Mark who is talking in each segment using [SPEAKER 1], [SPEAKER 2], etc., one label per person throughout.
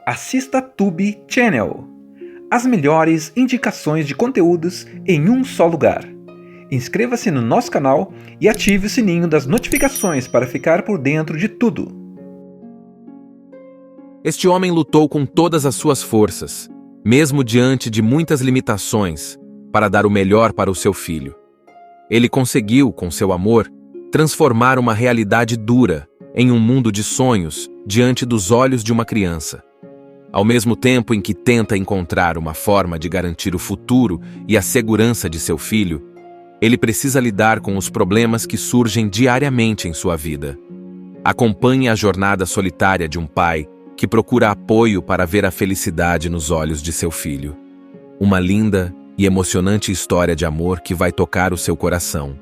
[SPEAKER 1] assista Tube Channel. As melhores indicações de conteúdos em um só lugar. Inscreva-se no nosso canal e ative o sininho das notificações para ficar por dentro de tudo.
[SPEAKER 2] Este homem lutou com todas as suas forças, mesmo diante de muitas limitações, para dar o melhor para o seu filho. Ele conseguiu, com seu amor, transformar uma realidade dura em um mundo de sonhos diante dos olhos de uma criança. Ao mesmo tempo em que tenta encontrar uma forma de garantir o futuro e a segurança de seu filho, ele precisa lidar com os problemas que surgem diariamente em sua vida. Acompanhe a jornada solitária de um pai que procura apoio para ver a felicidade nos olhos de seu filho. Uma linda e emocionante história de amor que vai tocar o seu coração.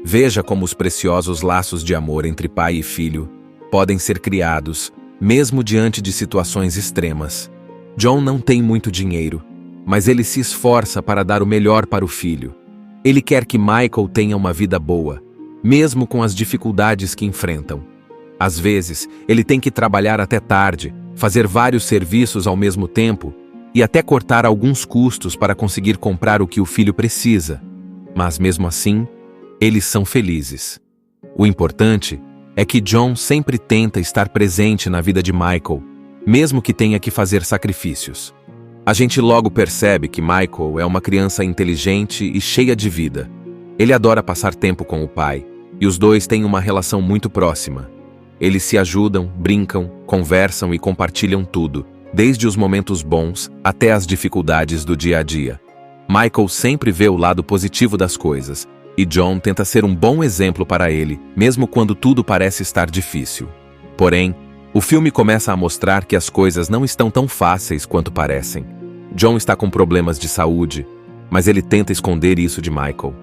[SPEAKER 2] Veja como os preciosos laços de amor entre pai e filho podem ser criados, mesmo diante de situações extremas. John não tem muito dinheiro, mas ele se esforça para dar o melhor para o filho. Ele quer que Michael tenha uma vida boa, mesmo com as dificuldades que enfrentam. Às vezes, ele tem que trabalhar até tarde, fazer vários serviços ao mesmo tempo e até cortar alguns custos para conseguir comprar o que o filho precisa. Mas mesmo assim, eles são felizes. O importante é que John sempre tenta estar presente na vida de Michael, mesmo que tenha que fazer sacrifícios. A gente logo percebe que Michael é uma criança inteligente e cheia de vida. Ele adora passar tempo com o pai, e os dois têm uma relação muito próxima. Eles se ajudam, brincam, conversam e compartilham tudo, desde os momentos bons até as dificuldades do dia a dia. Michael sempre vê o lado positivo das coisas, e John tenta ser um bom exemplo para ele, mesmo quando tudo parece estar difícil. Porém, o filme começa a mostrar que as coisas não estão tão fáceis quanto parecem. John está com problemas de saúde, mas ele tenta esconder isso de Michael.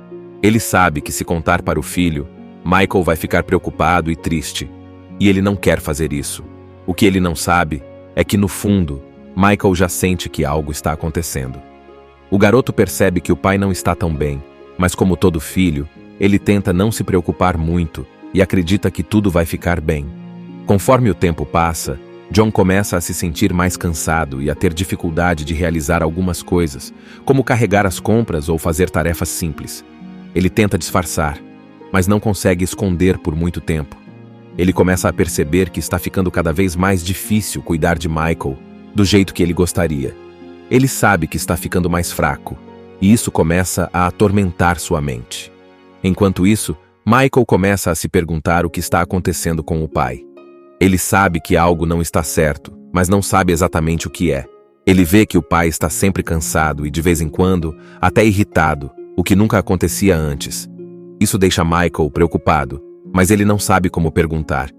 [SPEAKER 2] Ele sabe que se contar para o filho, Michael vai ficar preocupado e triste, e ele não quer fazer isso. O que ele não sabe é que, no fundo, Michael já sente que algo está acontecendo. O garoto percebe que o pai não está tão bem, mas como todo filho, ele tenta não se preocupar muito e acredita que tudo vai ficar bem. Conforme o tempo passa, John começa a se sentir mais cansado e a ter dificuldade de realizar algumas coisas, como carregar as compras ou fazer tarefas simples. Ele tenta disfarçar, mas não consegue esconder por muito tempo. Ele começa a perceber que está ficando cada vez mais difícil cuidar de Michael do jeito que ele gostaria. Ele sabe que está ficando mais fraco, e isso começa a atormentar sua mente. Enquanto isso, Michael começa a se perguntar o que está acontecendo com o pai. Ele sabe que algo não está certo, mas não sabe exatamente o que é. Ele vê que o pai está sempre cansado e, de vez em quando, até irritado, o que nunca acontecia antes. Isso deixa Michael preocupado, mas ele não sabe como perguntar.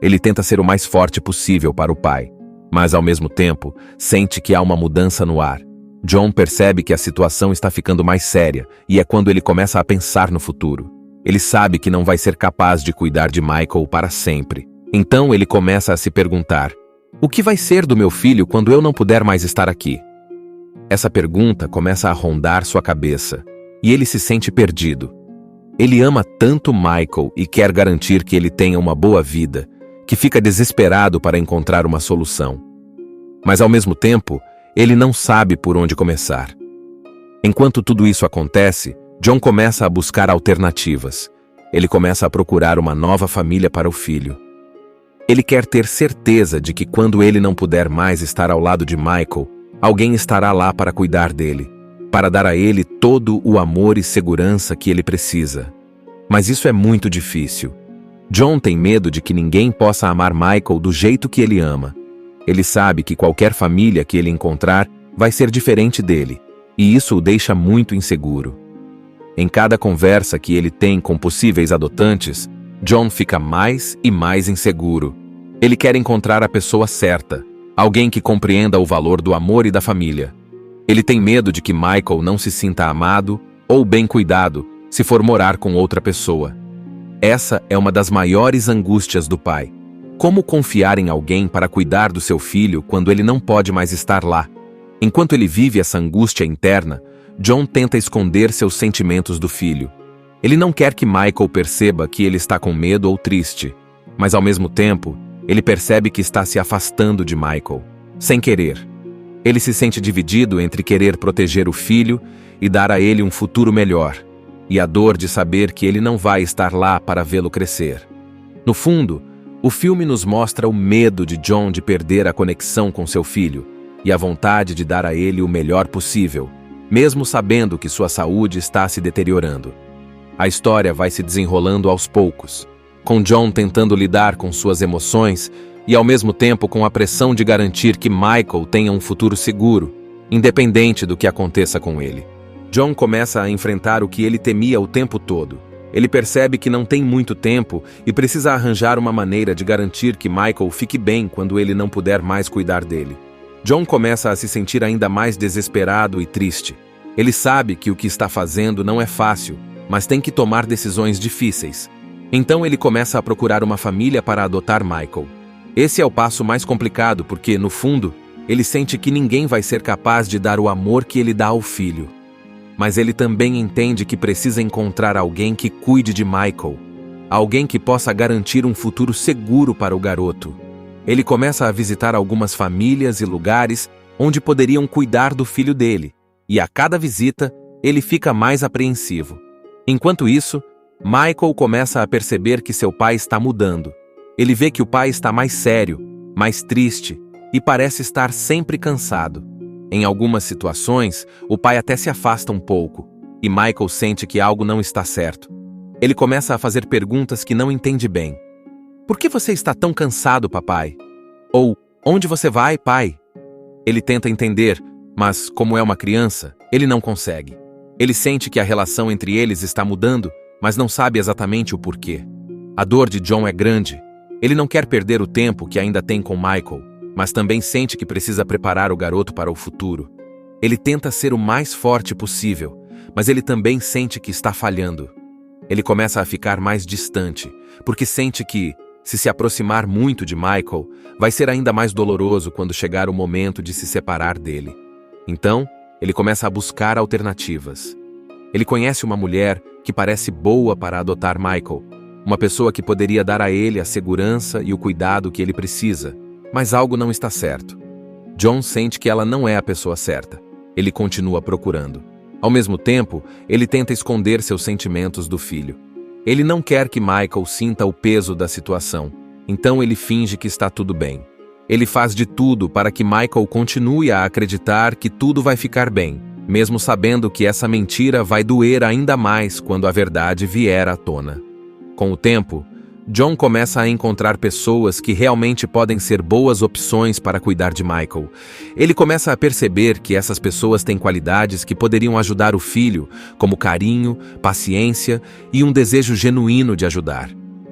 [SPEAKER 2] Ele tenta ser o mais forte possível para o pai, mas ao mesmo tempo, sente que há uma mudança no ar. John percebe que a situação está ficando mais séria e é quando ele começa a pensar no futuro. Ele sabe que não vai ser capaz de cuidar de Michael para sempre. Então ele começa a se perguntar: o que vai ser do meu filho quando eu não puder mais estar aqui? Essa pergunta começa a rondar sua cabeça e ele se sente perdido. Ele ama tanto Michael e quer garantir que ele tenha uma boa vida, que fica desesperado para encontrar uma solução. Mas ao mesmo tempo, ele não sabe por onde começar. Enquanto tudo isso acontece, John começa a buscar alternativas. Ele começa a procurar uma nova família para o filho. Ele quer ter certeza de que quando ele não puder mais estar ao lado de Michael, alguém estará lá para cuidar dele, para dar a ele todo o amor e segurança que ele precisa. Mas isso é muito difícil. John tem medo de que ninguém possa amar Michael do jeito que ele ama. Ele sabe que qualquer família que ele encontrar vai ser diferente dele, e isso o deixa muito inseguro. Em cada conversa que ele tem com possíveis adotantes, John fica mais e mais inseguro. Ele quer encontrar a pessoa certa, alguém que compreenda o valor do amor e da família. Ele tem medo de que Michael não se sinta amado ou bem cuidado se for morar com outra pessoa. Essa é uma das maiores angústias do pai. Como confiar em alguém para cuidar do seu filho quando ele não pode mais estar lá? Enquanto ele vive essa angústia interna, John tenta esconder seus sentimentos do filho. Ele não quer que Michael perceba que ele está com medo ou triste, mas ao mesmo tempo, ele percebe que está se afastando de Michael. sem querer. Ele se sente dividido entre querer proteger o filho e dar a ele um futuro melhor, e a dor de saber que ele não vai estar lá para vê-lo crescer. No fundo, o filme nos mostra o medo de John de perder a conexão com seu filho e a vontade de dar a ele o melhor possível, mesmo sabendo que sua saúde está se deteriorando. A história vai se desenrolando aos poucos, com John tentando lidar com suas emoções e ao mesmo tempo com a pressão de garantir que Michael tenha um futuro seguro, independente do que aconteça com ele. John começa a enfrentar o que ele temia o tempo todo. Ele percebe que não tem muito tempo e precisa arranjar uma maneira de garantir que Michael fique bem quando ele não puder mais cuidar dele. John começa a se sentir ainda mais desesperado e triste. Ele sabe que o que está fazendo não é fácil, mas tem que tomar decisões difíceis. Então ele começa a procurar uma família para adotar Michael. Esse é o passo mais complicado porque, no fundo, ele sente que ninguém vai ser capaz de dar o amor que ele dá ao filho. Mas ele também entende que precisa encontrar alguém que cuide de Michael, alguém que possa garantir um futuro seguro para o garoto. Ele começa a visitar algumas famílias e lugares onde poderiam cuidar do filho dele, e a cada visita, ele fica mais apreensivo. Enquanto isso, Michael começa a perceber que seu pai está mudando. Ele vê que o pai está mais sério, mais triste e parece estar sempre cansado. Em algumas situações, o pai até se afasta um pouco, e Michael sente que algo não está certo. Ele começa a fazer perguntas que não entende bem. Por que você está tão cansado, papai? Ou, onde você vai, pai? Ele tenta entender, mas, como é uma criança, ele não consegue. Ele sente que a relação entre eles está mudando, mas não sabe exatamente o porquê. A dor de John é grande. Ele não quer perder o tempo que ainda tem com Michael, mas também sente que precisa preparar o garoto para o futuro. Ele tenta ser o mais forte possível, mas ele também sente que está falhando. Ele começa a ficar mais distante, porque sente que, se aproximar muito de Michael, vai ser ainda mais doloroso quando chegar o momento de se separar dele. Então, ele começa a buscar alternativas. Ele conhece uma mulher que parece boa para adotar Michael, uma pessoa que poderia dar a ele a segurança e o cuidado que ele precisa, mas algo não está certo. John sente que ela não é a pessoa certa. Ele continua procurando. Ao mesmo tempo, ele tenta esconder seus sentimentos do filho. Ele não quer que Michael sinta o peso da situação, então ele finge que está tudo bem. Ele faz de tudo para que Michael continue a acreditar que tudo vai ficar bem, mesmo sabendo que essa mentira vai doer ainda mais quando a verdade vier à tona. Com o tempo, John começa a encontrar pessoas que realmente podem ser boas opções para cuidar de Michael. Ele começa a perceber que essas pessoas têm qualidades que poderiam ajudar o filho, como carinho, paciência e um desejo genuíno de ajudar.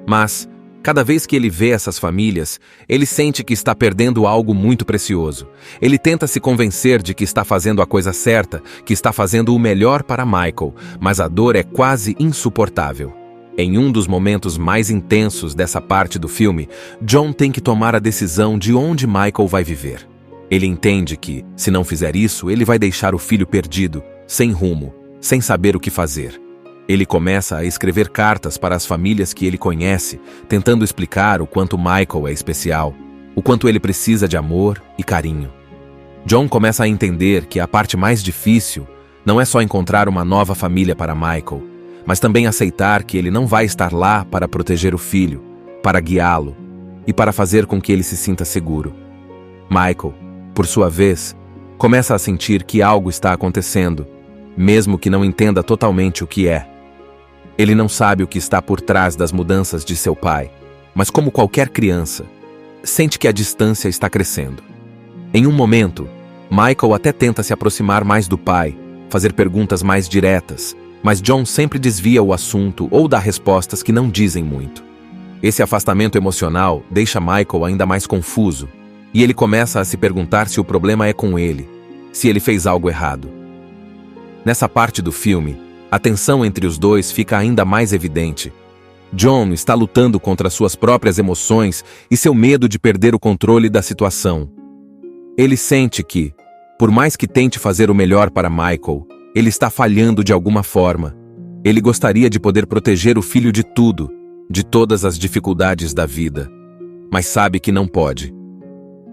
[SPEAKER 2] Mas, cada vez que ele vê essas famílias, ele sente que está perdendo algo muito precioso. Ele tenta se convencer de que está fazendo a coisa certa, que está fazendo o melhor para Michael, mas a dor é quase insuportável. Em um dos momentos mais intensos dessa parte do filme, John tem que tomar a decisão de onde Michael vai viver. Ele entende que, se não fizer isso, ele vai deixar o filho perdido, sem rumo, sem saber o que fazer. Ele começa a escrever cartas para as famílias que ele conhece, tentando explicar o quanto Michael é especial, o quanto ele precisa de amor e carinho. John começa a entender que a parte mais difícil não é só encontrar uma nova família para Michael, mas também aceitar que ele não vai estar lá para proteger o filho, para guiá-lo e para fazer com que ele se sinta seguro. Michael, por sua vez, começa a sentir que algo está acontecendo, mesmo que não entenda totalmente o que é. Ele não sabe o que está por trás das mudanças de seu pai, mas como qualquer criança, sente que a distância está crescendo. Em um momento, Michael até tenta se aproximar mais do pai, fazer perguntas mais diretas, mas John sempre desvia o assunto ou dá respostas que não dizem muito. Esse afastamento emocional deixa Michael ainda mais confuso, e ele começa a se perguntar se o problema é com ele, se ele fez algo errado. Nessa parte do filme, a tensão entre os dois fica ainda mais evidente. John está lutando contra suas próprias emoções e seu medo de perder o controle da situação. Ele sente que, por mais que tente fazer o melhor para Michael, ele está falhando de alguma forma. Ele gostaria de poder proteger o filho de tudo, de todas as dificuldades da vida, mas sabe que não pode.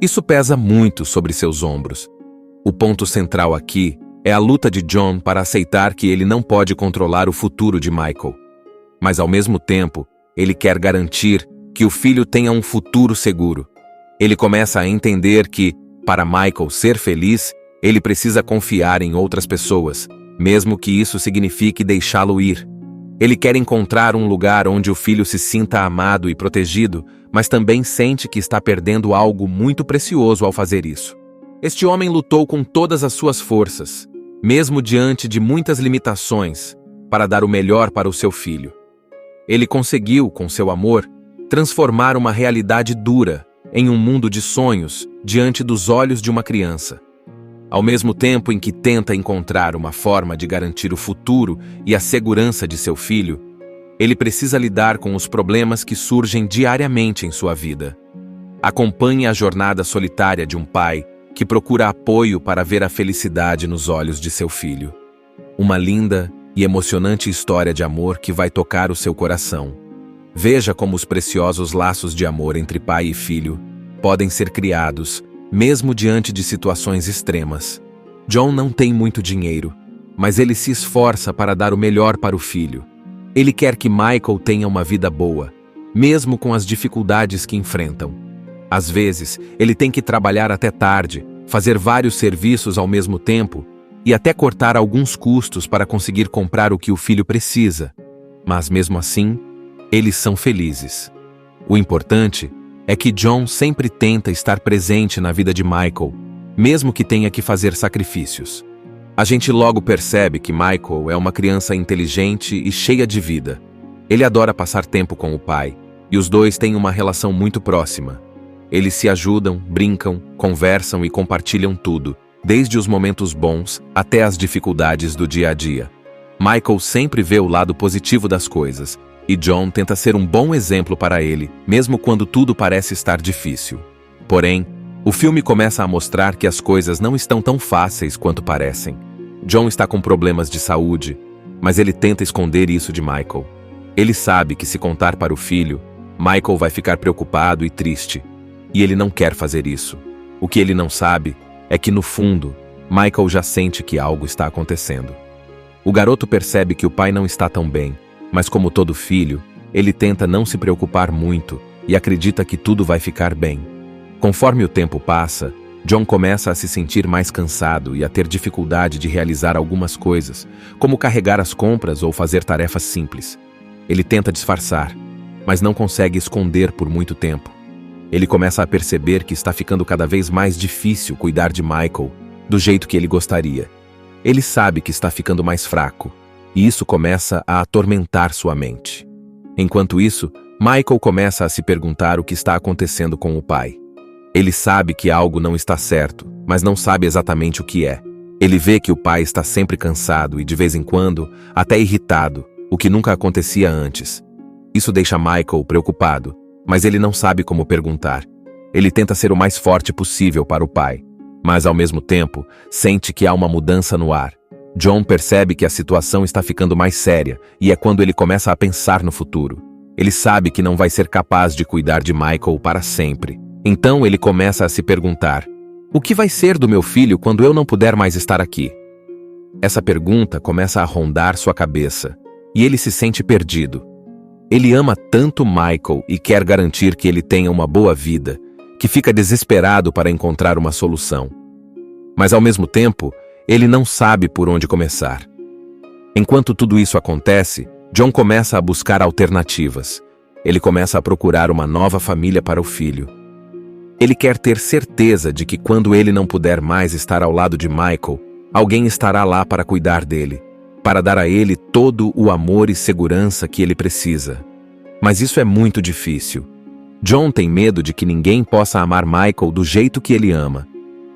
[SPEAKER 2] Isso pesa muito sobre seus ombros. O ponto central aqui é a luta de John para aceitar que ele não pode controlar o futuro de Michael. Mas ao mesmo tempo, ele quer garantir que o filho tenha um futuro seguro. Ele começa a entender que, para Michael ser feliz, ele precisa confiar em outras pessoas, mesmo que isso signifique deixá-lo ir. Ele quer encontrar um lugar onde o filho se sinta amado e protegido, mas também sente que está perdendo algo muito precioso ao fazer isso. Este homem lutou com todas as suas forças, mesmo diante de muitas limitações, para dar o melhor para o seu filho. Ele conseguiu, com seu amor, transformar uma realidade dura em um mundo de sonhos diante dos olhos de uma criança. Ao mesmo tempo em que tenta encontrar uma forma de garantir o futuro e a segurança de seu filho, ele precisa lidar com os problemas que surgem diariamente em sua vida. Acompanhe a jornada solitária de um pai que procura apoio para ver a felicidade nos olhos de seu filho. Uma linda e emocionante história de amor que vai tocar o seu coração. Veja como os preciosos laços de amor entre pai e filho podem ser criados, mesmo diante de situações extremas. John não tem muito dinheiro, mas ele se esforça para dar o melhor para o filho. Ele quer que Michael tenha uma vida boa, mesmo com as dificuldades que enfrentam. Às vezes, ele tem que trabalhar até tarde, fazer vários serviços ao mesmo tempo e até cortar alguns custos para conseguir comprar o que o filho precisa. Mas mesmo assim, eles são felizes. O importante é que John sempre tenta estar presente na vida de Michael, mesmo que tenha que fazer sacrifícios. A gente logo percebe que Michael é uma criança inteligente e cheia de vida. Ele adora passar tempo com o pai, e os dois têm uma relação muito próxima. Eles se ajudam, brincam, conversam e compartilham tudo, desde os momentos bons até as dificuldades do dia a dia. Michael sempre vê o lado positivo das coisas, e John tenta ser um bom exemplo para ele, mesmo quando tudo parece estar difícil. Porém, o filme começa a mostrar que as coisas não estão tão fáceis quanto parecem. John está com problemas de saúde, mas ele tenta esconder isso de Michael. Ele sabe que se contar para o filho, Michael vai ficar preocupado e triste, e ele não quer fazer isso. O que ele não sabe é que, no fundo, Michael já sente que algo está acontecendo. O garoto percebe que o pai não está tão bem, mas como todo filho, ele tenta não se preocupar muito e acredita que tudo vai ficar bem. Conforme o tempo passa, John começa a se sentir mais cansado e a ter dificuldade de realizar algumas coisas, como carregar as compras ou fazer tarefas simples. Ele tenta disfarçar, mas não consegue esconder por muito tempo. Ele começa a perceber que está ficando cada vez mais difícil cuidar de Michael do jeito que ele gostaria. Ele sabe que está ficando mais fraco, e isso começa a atormentar sua mente. Enquanto isso, Michael começa a se perguntar o que está acontecendo com o pai. Ele sabe que algo não está certo, mas não sabe exatamente o que é. Ele vê que o pai está sempre cansado e, de vez em quando, até irritado, o que nunca acontecia antes. Isso deixa Michael preocupado, mas ele não sabe como perguntar. Ele tenta ser o mais forte possível para o pai, mas ao mesmo tempo, sente que há uma mudança no ar. John percebe que a situação está ficando mais séria e é quando ele começa a pensar no futuro. Ele sabe que não vai ser capaz de cuidar de Michael para sempre. Então ele começa a se perguntar: o que vai ser do meu filho quando eu não puder mais estar aqui? Essa pergunta começa a rondar sua cabeça e ele se sente perdido. Ele ama tanto Michael e quer garantir que ele tenha uma boa vida, que fica desesperado para encontrar uma solução. Mas ao mesmo tempo, ele não sabe por onde começar. Enquanto tudo isso acontece, John começa a buscar alternativas. Ele começa a procurar uma nova família para o filho. Ele quer ter certeza de que quando ele não puder mais estar ao lado de Michael, alguém estará lá para cuidar dele, para dar a ele todo o amor e segurança que ele precisa. Mas isso é muito difícil. John tem medo de que ninguém possa amar Michael do jeito que ele ama.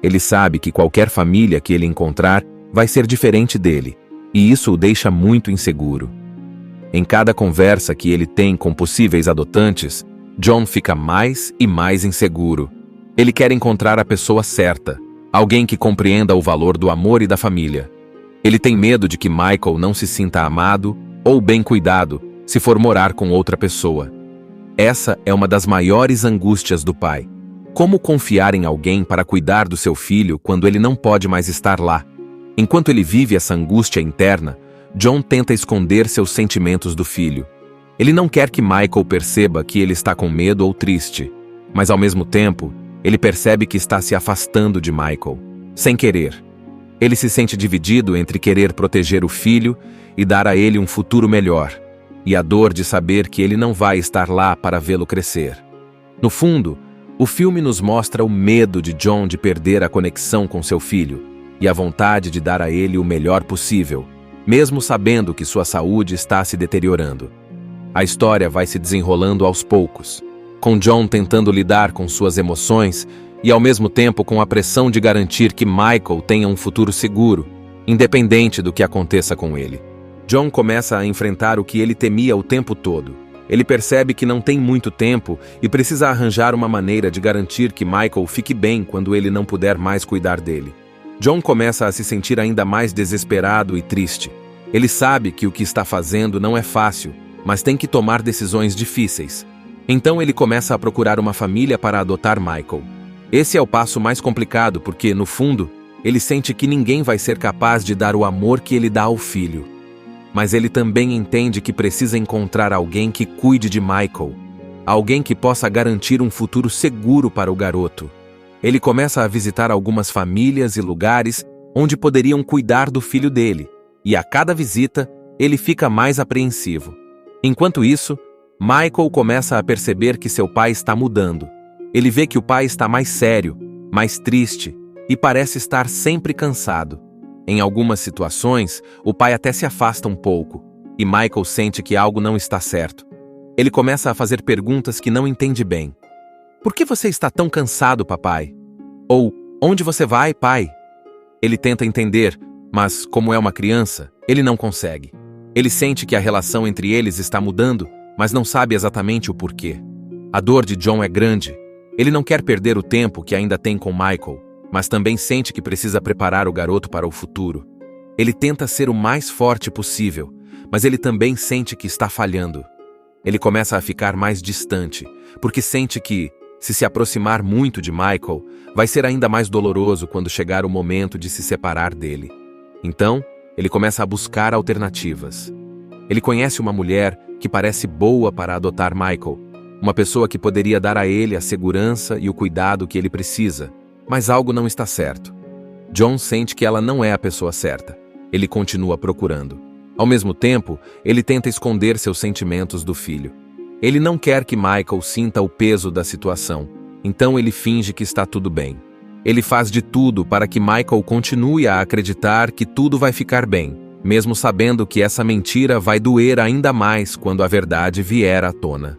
[SPEAKER 2] Ele sabe que qualquer família que ele encontrar vai ser diferente dele, e isso o deixa muito inseguro. Em cada conversa que ele tem com possíveis adotantes, John fica mais e mais inseguro. Ele quer encontrar a pessoa certa, alguém que compreenda o valor do amor e da família. Ele tem medo de que Michael não se sinta amado ou bem cuidado se for morar com outra pessoa. Essa é uma das maiores angústias do pai. Como confiar em alguém para cuidar do seu filho quando ele não pode mais estar lá? Enquanto ele vive essa angústia interna, John tenta esconder seus sentimentos do filho. Ele não quer que Michael perceba que ele está com medo ou triste, mas ao mesmo tempo, ele percebe que está se afastando de Michael, sem querer. Ele se sente dividido entre querer proteger o filho e dar a ele um futuro melhor, e a dor de saber que ele não vai estar lá para vê-lo crescer. No fundo, o filme nos mostra o medo de John de perder a conexão com seu filho e a vontade de dar a ele o melhor possível, mesmo sabendo que sua saúde está se deteriorando. A história vai se desenrolando aos poucos, com John tentando lidar com suas emoções e ao mesmo tempo com a pressão de garantir que Michael tenha um futuro seguro, independente do que aconteça com ele. John começa a enfrentar o que ele temia o tempo todo. Ele percebe que não tem muito tempo e precisa arranjar uma maneira de garantir que Michael fique bem quando ele não puder mais cuidar dele. John começa a se sentir ainda mais desesperado e triste. Ele sabe que o que está fazendo não é fácil, mas tem que tomar decisões difíceis. Então ele começa a procurar uma família para adotar Michael. Esse é o passo mais complicado porque, no fundo, ele sente que ninguém vai ser capaz de dar o amor que ele dá ao filho. Mas ele também entende que precisa encontrar alguém que cuide de Michael, alguém que possa garantir um futuro seguro para o garoto. Ele começa a visitar algumas famílias e lugares onde poderiam cuidar do filho dele, e a cada visita, ele fica mais apreensivo. Enquanto isso, Michael começa a perceber que seu pai está mudando. Ele vê que o pai está mais sério, mais triste e parece estar sempre cansado. Em algumas situações, o pai até se afasta um pouco, e Michael sente que algo não está certo. Ele começa a fazer perguntas que não entende bem. Por que você está tão cansado, papai? Ou, onde você vai, pai? Ele tenta entender, mas, como é uma criança, ele não consegue. Ele sente que a relação entre eles está mudando, mas não sabe exatamente o porquê. A dor de John é grande. Ele não quer perder o tempo que ainda tem com Michael, mas também sente que precisa preparar o garoto para o futuro. Ele tenta ser o mais forte possível, mas ele também sente que está falhando. Ele começa a ficar mais distante, porque sente que, se aproximar muito de Michael, vai ser ainda mais doloroso quando chegar o momento de se separar dele. Então, ele começa a buscar alternativas. Ele conhece uma mulher que parece boa para adotar Michael, uma pessoa que poderia dar a ele a segurança e o cuidado que ele precisa, mas algo não está certo. John sente que ela não é a pessoa certa. Ele continua procurando. Ao mesmo tempo, ele tenta esconder seus sentimentos do filho. Ele não quer que Michael sinta o peso da situação, então ele finge que está tudo bem. Ele faz de tudo para que Michael continue a acreditar que tudo vai ficar bem, mesmo sabendo que essa mentira vai doer ainda mais quando a verdade vier à tona.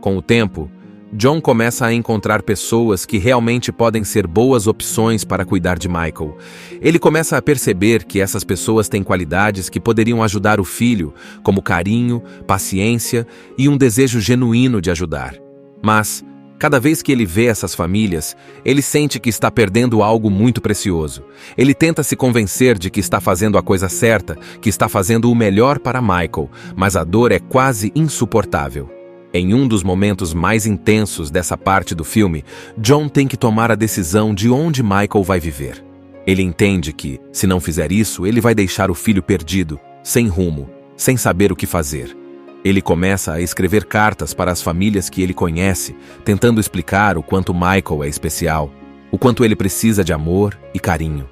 [SPEAKER 2] Com o tempo, John começa a encontrar pessoas que realmente podem ser boas opções para cuidar de Michael. Ele começa a perceber que essas pessoas têm qualidades que poderiam ajudar o filho, como carinho, paciência e um desejo genuíno de ajudar. Mas, cada vez que ele vê essas famílias, ele sente que está perdendo algo muito precioso. Ele tenta se convencer de que está fazendo a coisa certa, que está fazendo o melhor para Michael, mas a dor é quase insuportável. Em um dos momentos mais intensos dessa parte do filme, John tem que tomar a decisão de onde Michael vai viver. Ele entende que, se não fizer isso, ele vai deixar o filho perdido, sem rumo, sem saber o que fazer. Ele começa a escrever cartas para as famílias que ele conhece, tentando explicar o quanto Michael é especial, o quanto ele precisa de amor e carinho.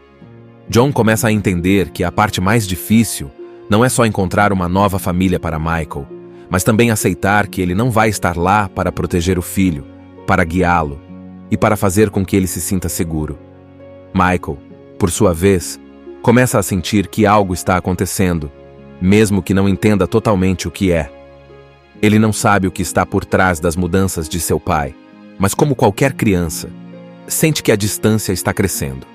[SPEAKER 2] John começa a entender que a parte mais difícil não é só encontrar uma nova família para Michael, mas também aceitar que ele não vai estar lá para proteger o filho, para guiá-lo e para fazer com que ele se sinta seguro. Michael, por sua vez, começa a sentir que algo está acontecendo, mesmo que não entenda totalmente o que é. Ele não sabe o que está por trás das mudanças de seu pai, mas como qualquer criança, sente que a distância está crescendo.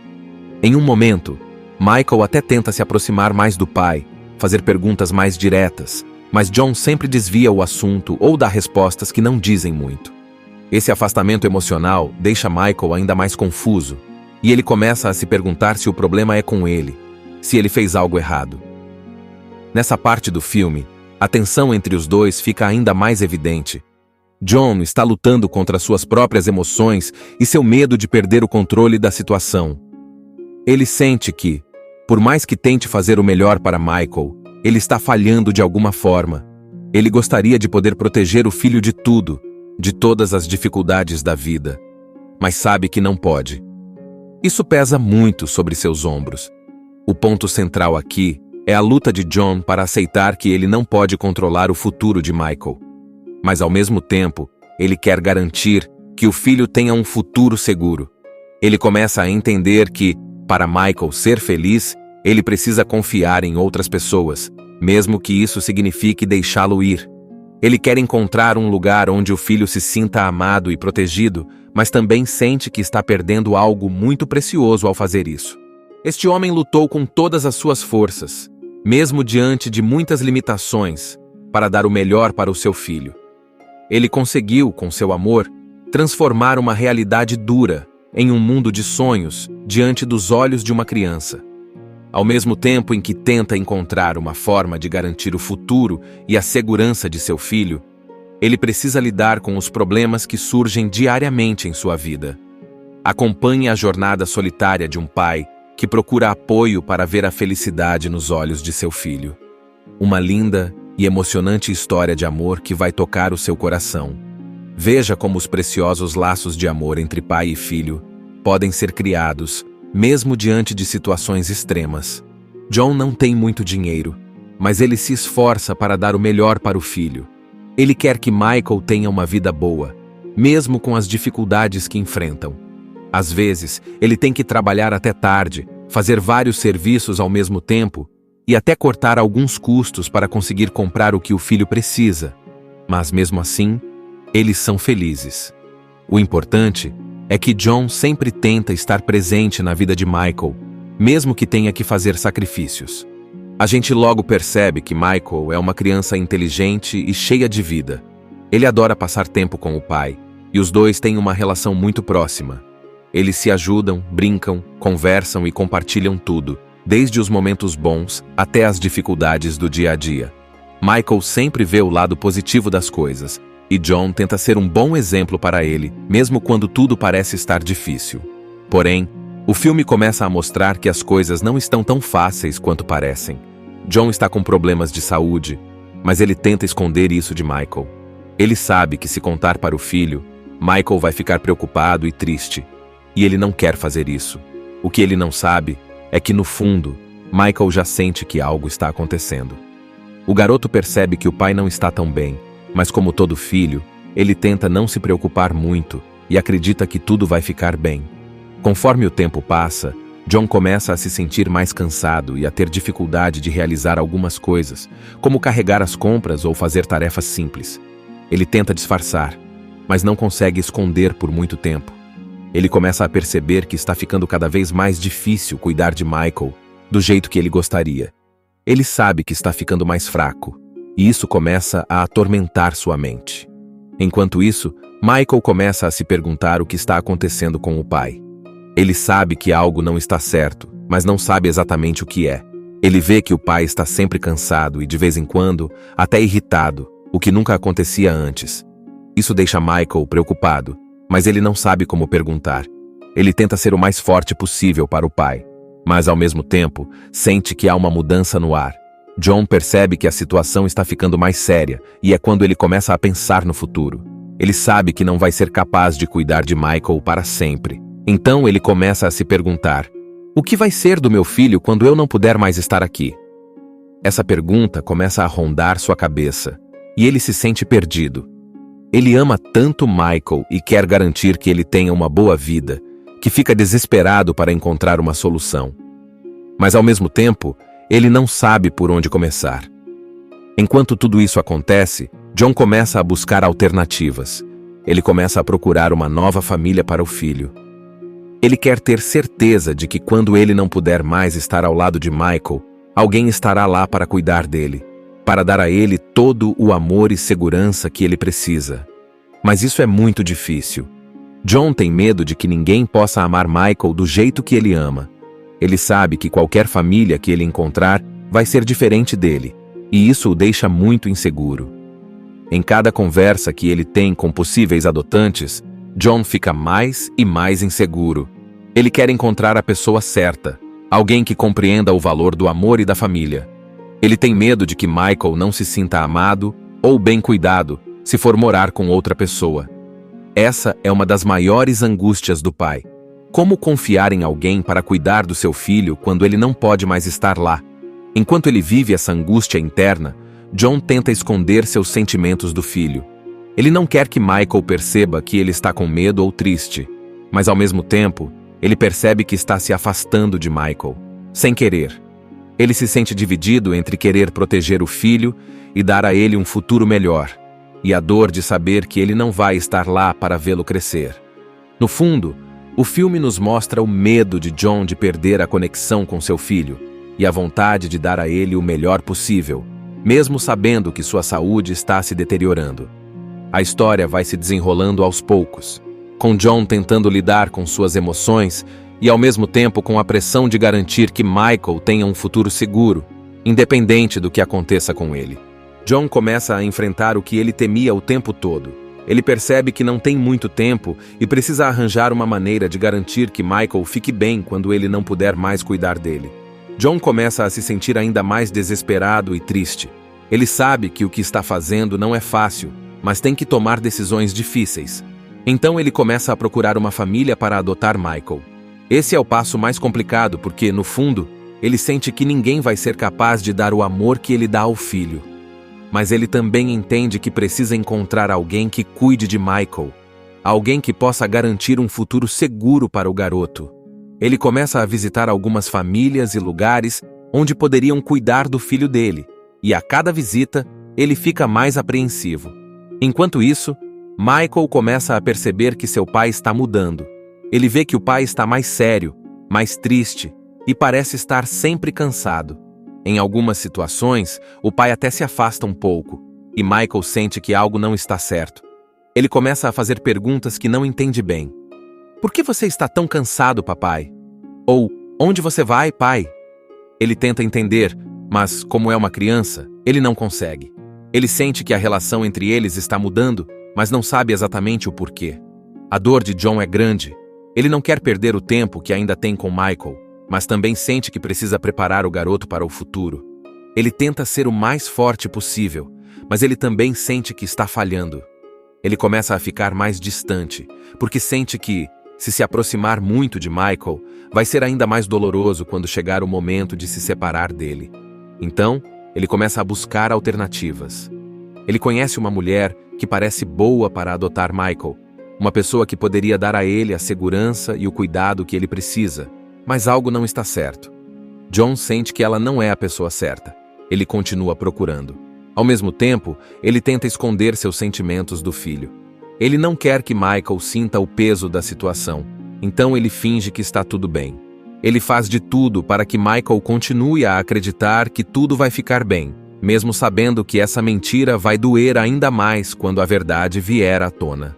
[SPEAKER 2] Em um momento, Michael até tenta se aproximar mais do pai, fazer perguntas mais diretas, mas John sempre desvia o assunto ou dá respostas que não dizem muito. Esse afastamento emocional deixa Michael ainda mais confuso, e ele começa a se perguntar se o problema é com ele, se ele fez algo errado. Nessa parte do filme, a tensão entre os dois fica ainda mais evidente. John está lutando contra suas próprias emoções e seu medo de perder o controle da situação. Ele sente que, por mais que tente fazer o melhor para Michael, ele está falhando de alguma forma. Ele gostaria de poder proteger o filho de tudo, de todas as dificuldades da vida, mas sabe que não pode. Isso pesa muito sobre seus ombros. O ponto central aqui é a luta de John para aceitar que ele não pode controlar o futuro de Michael. Mas ao mesmo tempo, ele quer garantir que o filho tenha um futuro seguro. Ele começa a entender que, para Michael ser feliz, ele precisa confiar em outras pessoas, mesmo que isso signifique deixá-lo ir. Ele quer encontrar um lugar onde o filho se sinta amado e protegido, mas também sente que está perdendo algo muito precioso ao fazer isso. Este homem lutou com todas as suas forças, mesmo diante de muitas limitações, para dar o melhor para o seu filho. Ele conseguiu, com seu amor, transformar uma realidade dura em um mundo de sonhos diante dos olhos de uma criança. Ao mesmo tempo em que tenta encontrar uma forma de garantir o futuro e a segurança de seu filho, ele precisa lidar com os problemas que surgem diariamente em sua vida. Acompanhe a jornada solitária de um pai que procura apoio para ver a felicidade nos olhos de seu filho. Uma linda e emocionante história de amor que vai tocar o seu coração. Veja como os preciosos laços de amor entre pai e filho podem ser criados, mesmo diante de situações extremas. John não tem muito dinheiro, mas ele se esforça para dar o melhor para o filho. Ele quer que Michael tenha uma vida boa, mesmo com as dificuldades que enfrentam. Às vezes, ele tem que trabalhar até tarde, fazer vários serviços ao mesmo tempo e até cortar alguns custos para conseguir comprar o que o filho precisa. Mas mesmo assim, eles são felizes. O importante é que John sempre tenta estar presente na vida de Michael, mesmo que tenha que fazer sacrifícios. A gente logo percebe que Michael é uma criança inteligente e cheia de vida. Ele adora passar tempo com o pai, e os dois têm uma relação muito próxima. Eles se ajudam, brincam, conversam e compartilham tudo, desde os momentos bons até as dificuldades do dia a dia. Michael sempre vê o lado positivo das coisas, e John tenta ser um bom exemplo para ele, mesmo quando tudo parece estar difícil. Porém, o filme começa a mostrar que as coisas não estão tão fáceis quanto parecem. John está com problemas de saúde, mas ele tenta esconder isso de Michael. Ele sabe que se contar para o filho, Michael vai ficar preocupado e triste, e ele não quer fazer isso. O que ele não sabe é que, no fundo, Michael já sente que algo está acontecendo. O garoto percebe que o pai não está tão bem, mas como todo filho, ele tenta não se preocupar muito e acredita que tudo vai ficar bem. Conforme o tempo passa, John começa a se sentir mais cansado e a ter dificuldade de realizar algumas coisas, como carregar as compras ou fazer tarefas simples. Ele tenta disfarçar, mas não consegue esconder por muito tempo. Ele começa a perceber que está ficando cada vez mais difícil cuidar de Michael do jeito que ele gostaria. Ele sabe que está ficando mais fraco, e isso começa a atormentar sua mente. Enquanto isso, Michael começa a se perguntar o que está acontecendo com o pai. Ele sabe que algo não está certo, mas não sabe exatamente o que é. Ele vê que o pai está sempre cansado e, de vez em quando, até irritado, o que nunca acontecia antes. Isso deixa Michael preocupado, mas ele não sabe como perguntar. Ele tenta ser o mais forte possível para o pai, mas ao mesmo tempo, sente que há uma mudança no ar. John percebe que a situação está ficando mais séria e é quando ele começa a pensar no futuro. Ele sabe que não vai ser capaz de cuidar de Michael para sempre. Então ele começa a se perguntar: o que vai ser do meu filho quando eu não puder mais estar aqui? Essa pergunta começa a rondar sua cabeça, e ele se sente perdido. Ele ama tanto Michael e quer garantir que ele tenha uma boa vida, que fica desesperado para encontrar uma solução. Mas ao mesmo tempo, ele não sabe por onde começar. Enquanto tudo isso acontece, John começa a buscar alternativas. Ele começa a procurar uma nova família para o filho. Ele quer ter certeza de que quando ele não puder mais estar ao lado de Michael, alguém estará lá para cuidar dele, para dar a ele todo o amor e segurança que ele precisa. Mas isso é muito difícil. John tem medo de que ninguém possa amar Michael do jeito que ele ama. Ele sabe que qualquer família que ele encontrar vai ser diferente dele, e isso o deixa muito inseguro. Em cada conversa que ele tem com possíveis adotantes, John fica mais e mais inseguro. Ele quer encontrar a pessoa certa, alguém que compreenda o valor do amor e da família. Ele tem medo de que Michael não se sinta amado ou bem cuidado se for morar com outra pessoa. Essa é uma das maiores angústias do pai. Como confiar em alguém para cuidar do seu filho quando ele não pode mais estar lá? Enquanto ele vive essa angústia interna, John tenta esconder seus sentimentos do filho. Ele não quer que Michael perceba que ele está com medo ou triste, mas ao mesmo tempo, ele percebe que está se afastando de Michael, sem querer. Ele se sente dividido entre querer proteger o filho e dar a ele um futuro melhor, e a dor de saber que ele não vai estar lá para vê-lo crescer. No fundo, o filme nos mostra o medo de John de perder a conexão com seu filho e a vontade de dar a ele o melhor possível, mesmo sabendo que sua saúde está se deteriorando. A história vai se desenrolando aos poucos, com John tentando lidar com suas emoções e ao mesmo tempo com a pressão de garantir que Michael tenha um futuro seguro, independente do que aconteça com ele. John começa a enfrentar o que ele temia o tempo todo. Ele percebe que não tem muito tempo e precisa arranjar uma maneira de garantir que Michael fique bem quando ele não puder mais cuidar dele. John começa a se sentir ainda mais desesperado e triste. Ele sabe que o que está fazendo não é fácil, mas tem que tomar decisões difíceis. Então ele começa a procurar uma família para adotar Michael. Esse é o passo mais complicado porque, no fundo, ele sente que ninguém vai ser capaz de dar o amor que ele dá ao filho. Mas ele também entende que precisa encontrar alguém que cuide de Michael, alguém que possa garantir um futuro seguro para o garoto. Ele começa a visitar algumas famílias e lugares onde poderiam cuidar do filho dele, e a cada visita, ele fica mais apreensivo. Enquanto isso, Michael começa a perceber que seu pai está mudando. Ele vê que o pai está mais sério, mais triste, e parece estar sempre cansado. Em algumas situações, o pai até se afasta um pouco, e Michael sente que algo não está certo. Ele começa a fazer perguntas que não entende bem. Por que você está tão cansado, papai? Ou, onde você vai, pai? Ele tenta entender, mas, como é uma criança, ele não consegue. Ele sente que a relação entre eles está mudando, mas não sabe exatamente o porquê. A dor de John é grande. Ele não quer perder o tempo que ainda tem com Michael, mas também sente que precisa preparar o garoto para o futuro. Ele tenta ser o mais forte possível, mas ele também sente que está falhando. Ele começa a ficar mais distante, porque sente que, se aproximar muito de Michael, vai ser ainda mais doloroso quando chegar o momento de se separar dele. Então, ele começa a buscar alternativas. Ele conhece uma mulher que parece boa para adotar Michael, uma pessoa que poderia dar a ele a segurança e o cuidado que ele precisa, mas algo não está certo. John sente que ela não é a pessoa certa. Ele continua procurando. Ao mesmo tempo, ele tenta esconder seus sentimentos do filho. Ele não quer que Michael sinta o peso da situação, então ele finge que está tudo bem. Ele faz de tudo para que Michael continue a acreditar que tudo vai ficar bem, mesmo sabendo que essa mentira vai doer ainda mais quando a verdade vier à tona.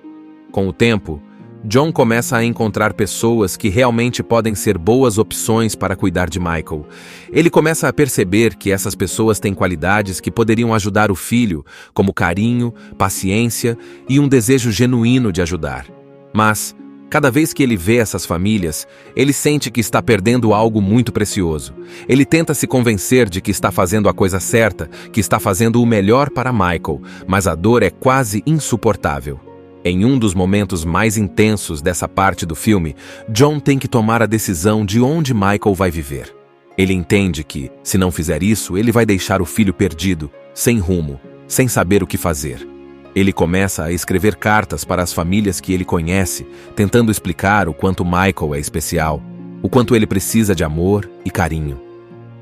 [SPEAKER 2] Com o tempo, John começa a encontrar pessoas que realmente podem ser boas opções para cuidar de Michael. Ele começa a perceber que essas pessoas têm qualidades que poderiam ajudar o filho, como carinho, paciência e um desejo genuíno de ajudar. Mas, cada vez que ele vê essas famílias, ele sente que está perdendo algo muito precioso. Ele tenta se convencer de que está fazendo a coisa certa, que está fazendo o melhor para Michael, mas a dor é quase insuportável. Em um dos momentos mais intensos dessa parte do filme, John tem que tomar a decisão de onde Michael vai viver. Ele entende que, se não fizer isso, ele vai deixar o filho perdido, sem rumo, sem saber o que fazer. Ele começa a escrever cartas para as famílias que ele conhece, tentando explicar o quanto Michael é especial, o quanto ele precisa de amor e carinho.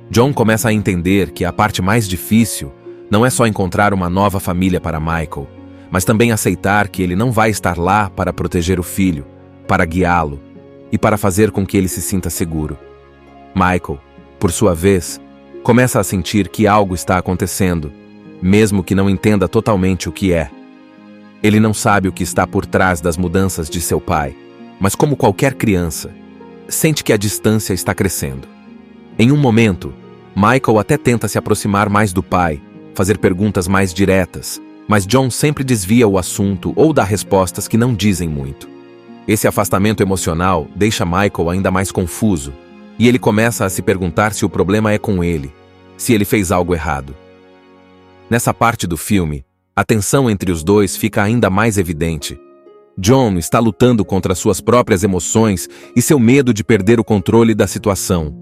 [SPEAKER 2] John começa a entender que a parte mais difícil não é só encontrar uma nova família para Michael, mas também aceitar que ele não vai estar lá para proteger o filho, para guiá-lo e para fazer com que ele se sinta seguro. Michael, por sua vez, começa a sentir que algo está acontecendo, mesmo que não entenda totalmente o que é. Ele não sabe o que está por trás das mudanças de seu pai, mas como qualquer criança, sente que a distância está crescendo. Em um momento, Michael até tenta se aproximar mais do pai, fazer perguntas mais diretas, mas John sempre desvia o assunto ou dá respostas que não dizem muito. Esse afastamento emocional deixa Michael ainda mais confuso, e ele começa a se perguntar se o problema é com ele, se ele fez algo errado. Nessa parte do filme, a tensão entre os dois fica ainda mais evidente. John está lutando contra suas próprias emoções e seu medo de perder o controle da situação.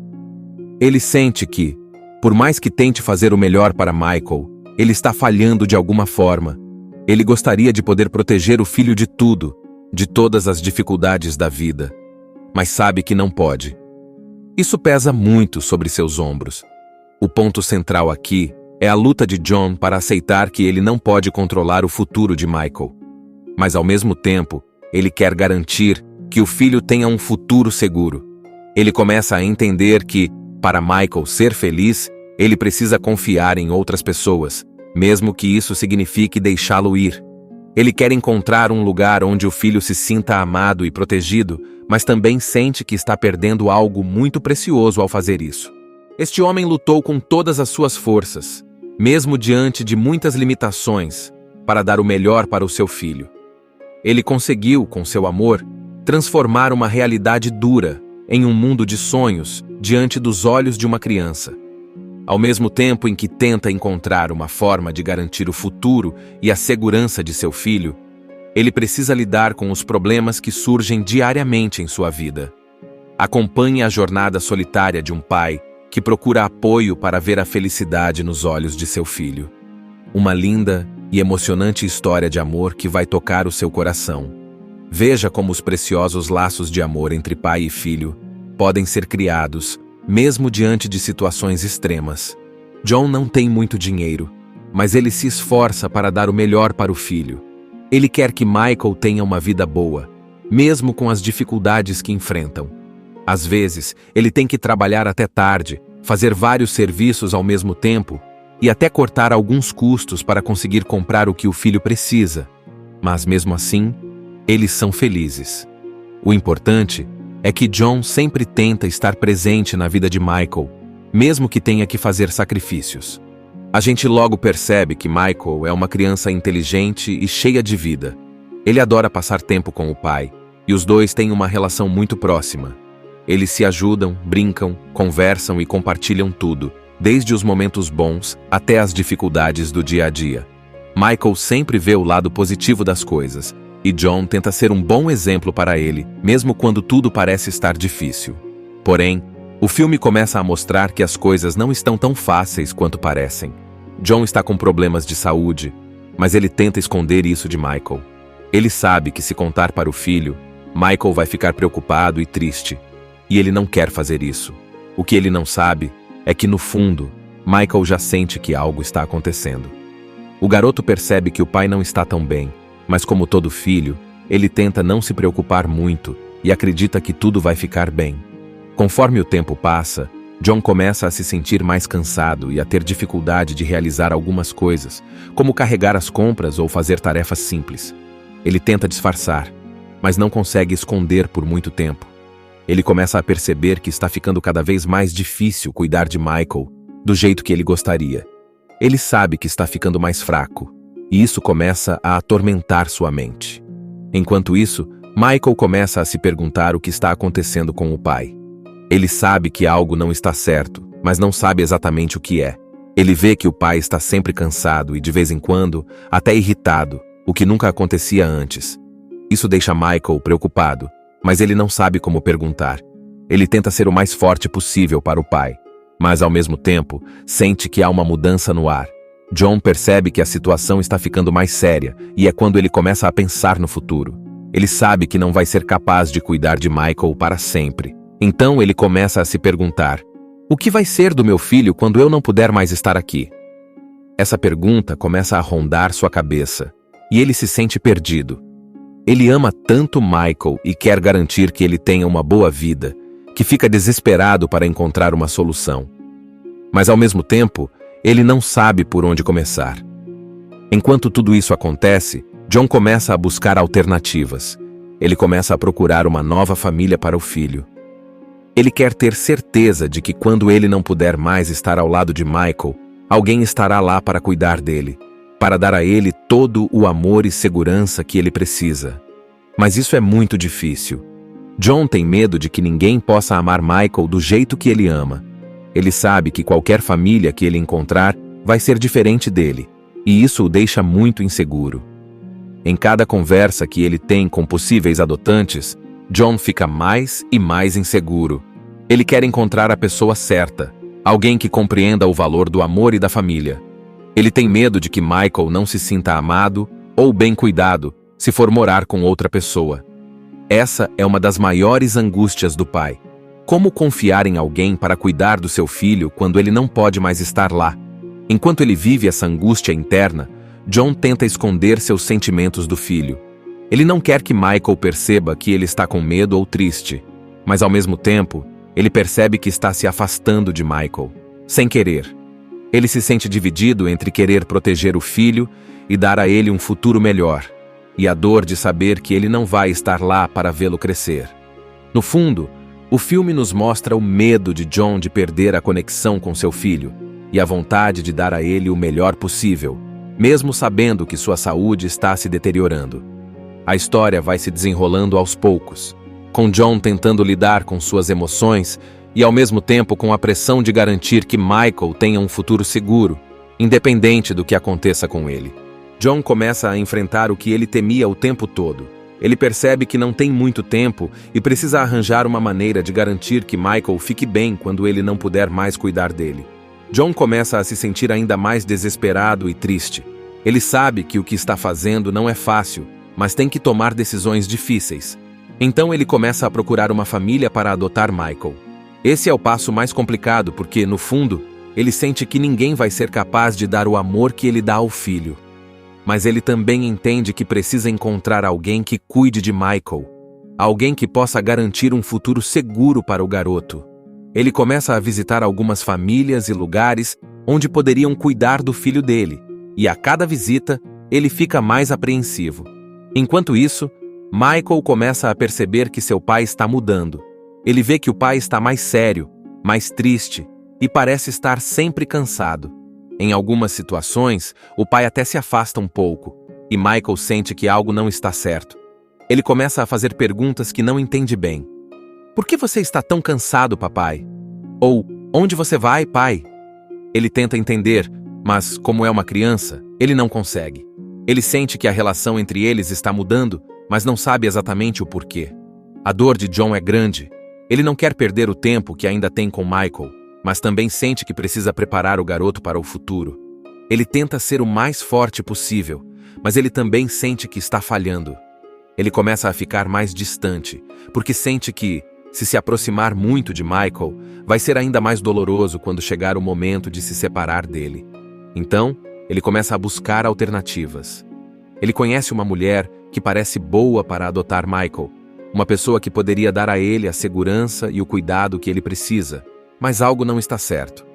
[SPEAKER 2] Ele sente que, por mais que tente fazer o melhor para Michael, ele está falhando de alguma forma. Ele gostaria de poder proteger o filho de tudo, de todas as dificuldades da vida, mas sabe que não pode. Isso pesa muito sobre seus ombros. O ponto central aqui é a luta de John para aceitar que ele não pode controlar o futuro de Michael. Mas ao mesmo tempo, ele quer garantir que o filho tenha um futuro seguro. Ele começa a entender que, para Michael ser feliz, ele precisa confiar em outras pessoas, mesmo que isso signifique deixá-lo ir. Ele quer encontrar um lugar onde o filho se sinta amado e protegido, mas também sente que está perdendo algo muito precioso ao fazer isso. Este homem lutou com todas as suas forças, mesmo diante de muitas limitações, para dar o melhor para o seu filho. Ele conseguiu, com seu amor, transformar uma realidade dura em um mundo de sonhos diante dos olhos de uma criança. Ao mesmo tempo em que tenta encontrar uma forma de garantir o futuro e a segurança de seu filho, ele precisa lidar com os problemas que surgem diariamente em sua vida. Acompanhe a jornada solitária de um pai que procura apoio para ver a felicidade nos olhos de seu filho. Uma linda e emocionante história de amor que vai tocar o seu coração. Veja como os preciosos laços de amor entre pai e filho podem ser criados, mesmo diante de situações extremas. John não tem muito dinheiro, mas ele se esforça para dar o melhor para o filho. Ele quer que Michael tenha uma vida boa, mesmo com as dificuldades que enfrentam. Às vezes, ele tem que trabalhar até tarde, fazer vários serviços ao mesmo tempo e até cortar alguns custos para conseguir comprar o que o filho precisa. Mas mesmo assim, eles são felizes. O importante é que John sempre tenta estar presente na vida de Michael, mesmo que tenha que fazer sacrifícios. A gente logo percebe que Michael é uma criança inteligente e cheia de vida. Ele adora passar tempo com o pai, e os dois têm uma relação muito próxima. Eles se ajudam, brincam, conversam e compartilham tudo, desde os momentos bons até as dificuldades do dia a dia. Michael sempre vê o lado positivo das coisas, e John tenta ser um bom exemplo para ele, mesmo quando tudo parece estar difícil. Porém, o filme começa a mostrar que as coisas não estão tão fáceis quanto parecem. John está com problemas de saúde, mas ele tenta esconder isso de Michael. Ele sabe que se contar para o filho, Michael vai ficar preocupado e triste, e ele não quer fazer isso. O que ele não sabe é que, no fundo, Michael já sente que algo está acontecendo. O garoto percebe que o pai não está tão bem, mas como todo filho, ele tenta não se preocupar muito e acredita que tudo vai ficar bem. Conforme o tempo passa, John começa a se sentir mais cansado e a ter dificuldade de realizar algumas coisas, como carregar as compras ou fazer tarefas simples. Ele tenta disfarçar, mas não consegue esconder por muito tempo. Ele começa a perceber que está ficando cada vez mais difícil cuidar de Michael do jeito que ele gostaria. Ele sabe que está ficando mais fraco, e isso começa a atormentar sua mente. Enquanto isso, Michael começa a se perguntar o que está acontecendo com o pai. Ele sabe que algo não está certo, mas não sabe exatamente o que é. Ele vê que o pai está sempre cansado e, de vez em quando, até irritado, o que nunca acontecia antes. Isso deixa Michael preocupado, mas ele não sabe como perguntar. Ele tenta ser o mais forte possível para o pai, mas ao mesmo tempo, sente que há uma mudança no ar. John percebe que a situação está ficando mais séria e é quando ele começa a pensar no futuro. Ele sabe que não vai ser capaz de cuidar de Michael para sempre. Então ele começa a se perguntar: o que vai ser do meu filho quando eu não puder mais estar aqui? Essa pergunta começa a rondar sua cabeça e ele se sente perdido. Ele ama tanto Michael e quer garantir que ele tenha uma boa vida, que fica desesperado para encontrar uma solução. Mas ao mesmo tempo, ele não sabe por onde começar. Enquanto tudo isso acontece, John começa a buscar alternativas. Ele começa a procurar uma nova família para o filho. Ele quer ter certeza de que quando ele não puder mais estar ao lado de Michael, alguém estará lá para cuidar dele, para dar a ele todo o amor e segurança que ele precisa. Mas isso é muito difícil. John tem medo de que ninguém possa amar Michael do jeito que ele ama. Ele sabe que qualquer família que ele encontrar vai ser diferente dele, e isso o deixa muito inseguro. Em cada conversa que ele tem com possíveis adotantes, John fica mais e mais inseguro. Ele quer encontrar a pessoa certa, alguém que compreenda o valor do amor e da família. Ele tem medo de que Michael não se sinta amado ou bem cuidado se for morar com outra pessoa. Essa é uma das maiores angústias do pai. Como confiar em alguém para cuidar do seu filho quando ele não pode mais estar lá? Enquanto ele vive essa angústia interna, John tenta esconder seus sentimentos do filho. Ele não quer que Michael perceba que ele está com medo ou triste, mas ao mesmo tempo, ele percebe que está se afastando de Michael, sem querer. Ele se sente dividido entre querer proteger o filho e dar a ele um futuro melhor, e a dor de saber que ele não vai estar lá para vê-lo crescer. No fundo, o filme nos mostra o medo de John de perder a conexão com seu filho e a vontade de dar a ele o melhor possível, mesmo sabendo que sua saúde está se deteriorando. A história vai se desenrolando aos poucos, com John tentando lidar com suas emoções e ao mesmo tempo com a pressão de garantir que Michael tenha um futuro seguro, independente do que aconteça com ele. John começa a enfrentar o que ele temia o tempo todo. Ele percebe que não tem muito tempo e precisa arranjar uma maneira de garantir que Michael fique bem quando ele não puder mais cuidar dele. John começa a se sentir ainda mais desesperado e triste. Ele sabe que o que está fazendo não é fácil, mas tem que tomar decisões difíceis. Então ele começa a procurar uma família para adotar Michael. Esse é o passo mais complicado porque, no fundo, ele sente que ninguém vai ser capaz de dar o amor que ele dá ao filho. Mas ele também entende que precisa encontrar alguém que cuide de Michael, alguém que possa garantir um futuro seguro para o garoto. Ele começa a visitar algumas famílias e lugares onde poderiam cuidar do filho dele, e a cada visita, ele fica mais apreensivo. Enquanto isso, Michael começa a perceber que seu pai está mudando. Ele vê que o pai está mais sério, mais triste, e parece estar sempre cansado. Em algumas situações, o pai até se afasta um pouco, e Michael sente que algo não está certo. Ele começa a fazer perguntas que não entende bem. Por que você está tão cansado, papai? Ou, onde você vai, pai? Ele tenta entender, mas, como é uma criança, ele não consegue. Ele sente que a relação entre eles está mudando, mas não sabe exatamente o porquê. A dor de John é grande. Ele não quer perder o tempo que ainda tem com Michael, mas também sente que precisa preparar o garoto para o futuro. Ele tenta ser o mais forte possível, mas ele também sente que está falhando. Ele começa a ficar mais distante, porque sente que, se aproximar muito de Michael, vai ser ainda mais doloroso quando chegar o momento de se separar dele. Então, ele começa a buscar alternativas. Ele conhece uma mulher que parece boa para adotar Michael, uma pessoa que poderia dar a ele a segurança e o cuidado que ele precisa, mas algo não está certo.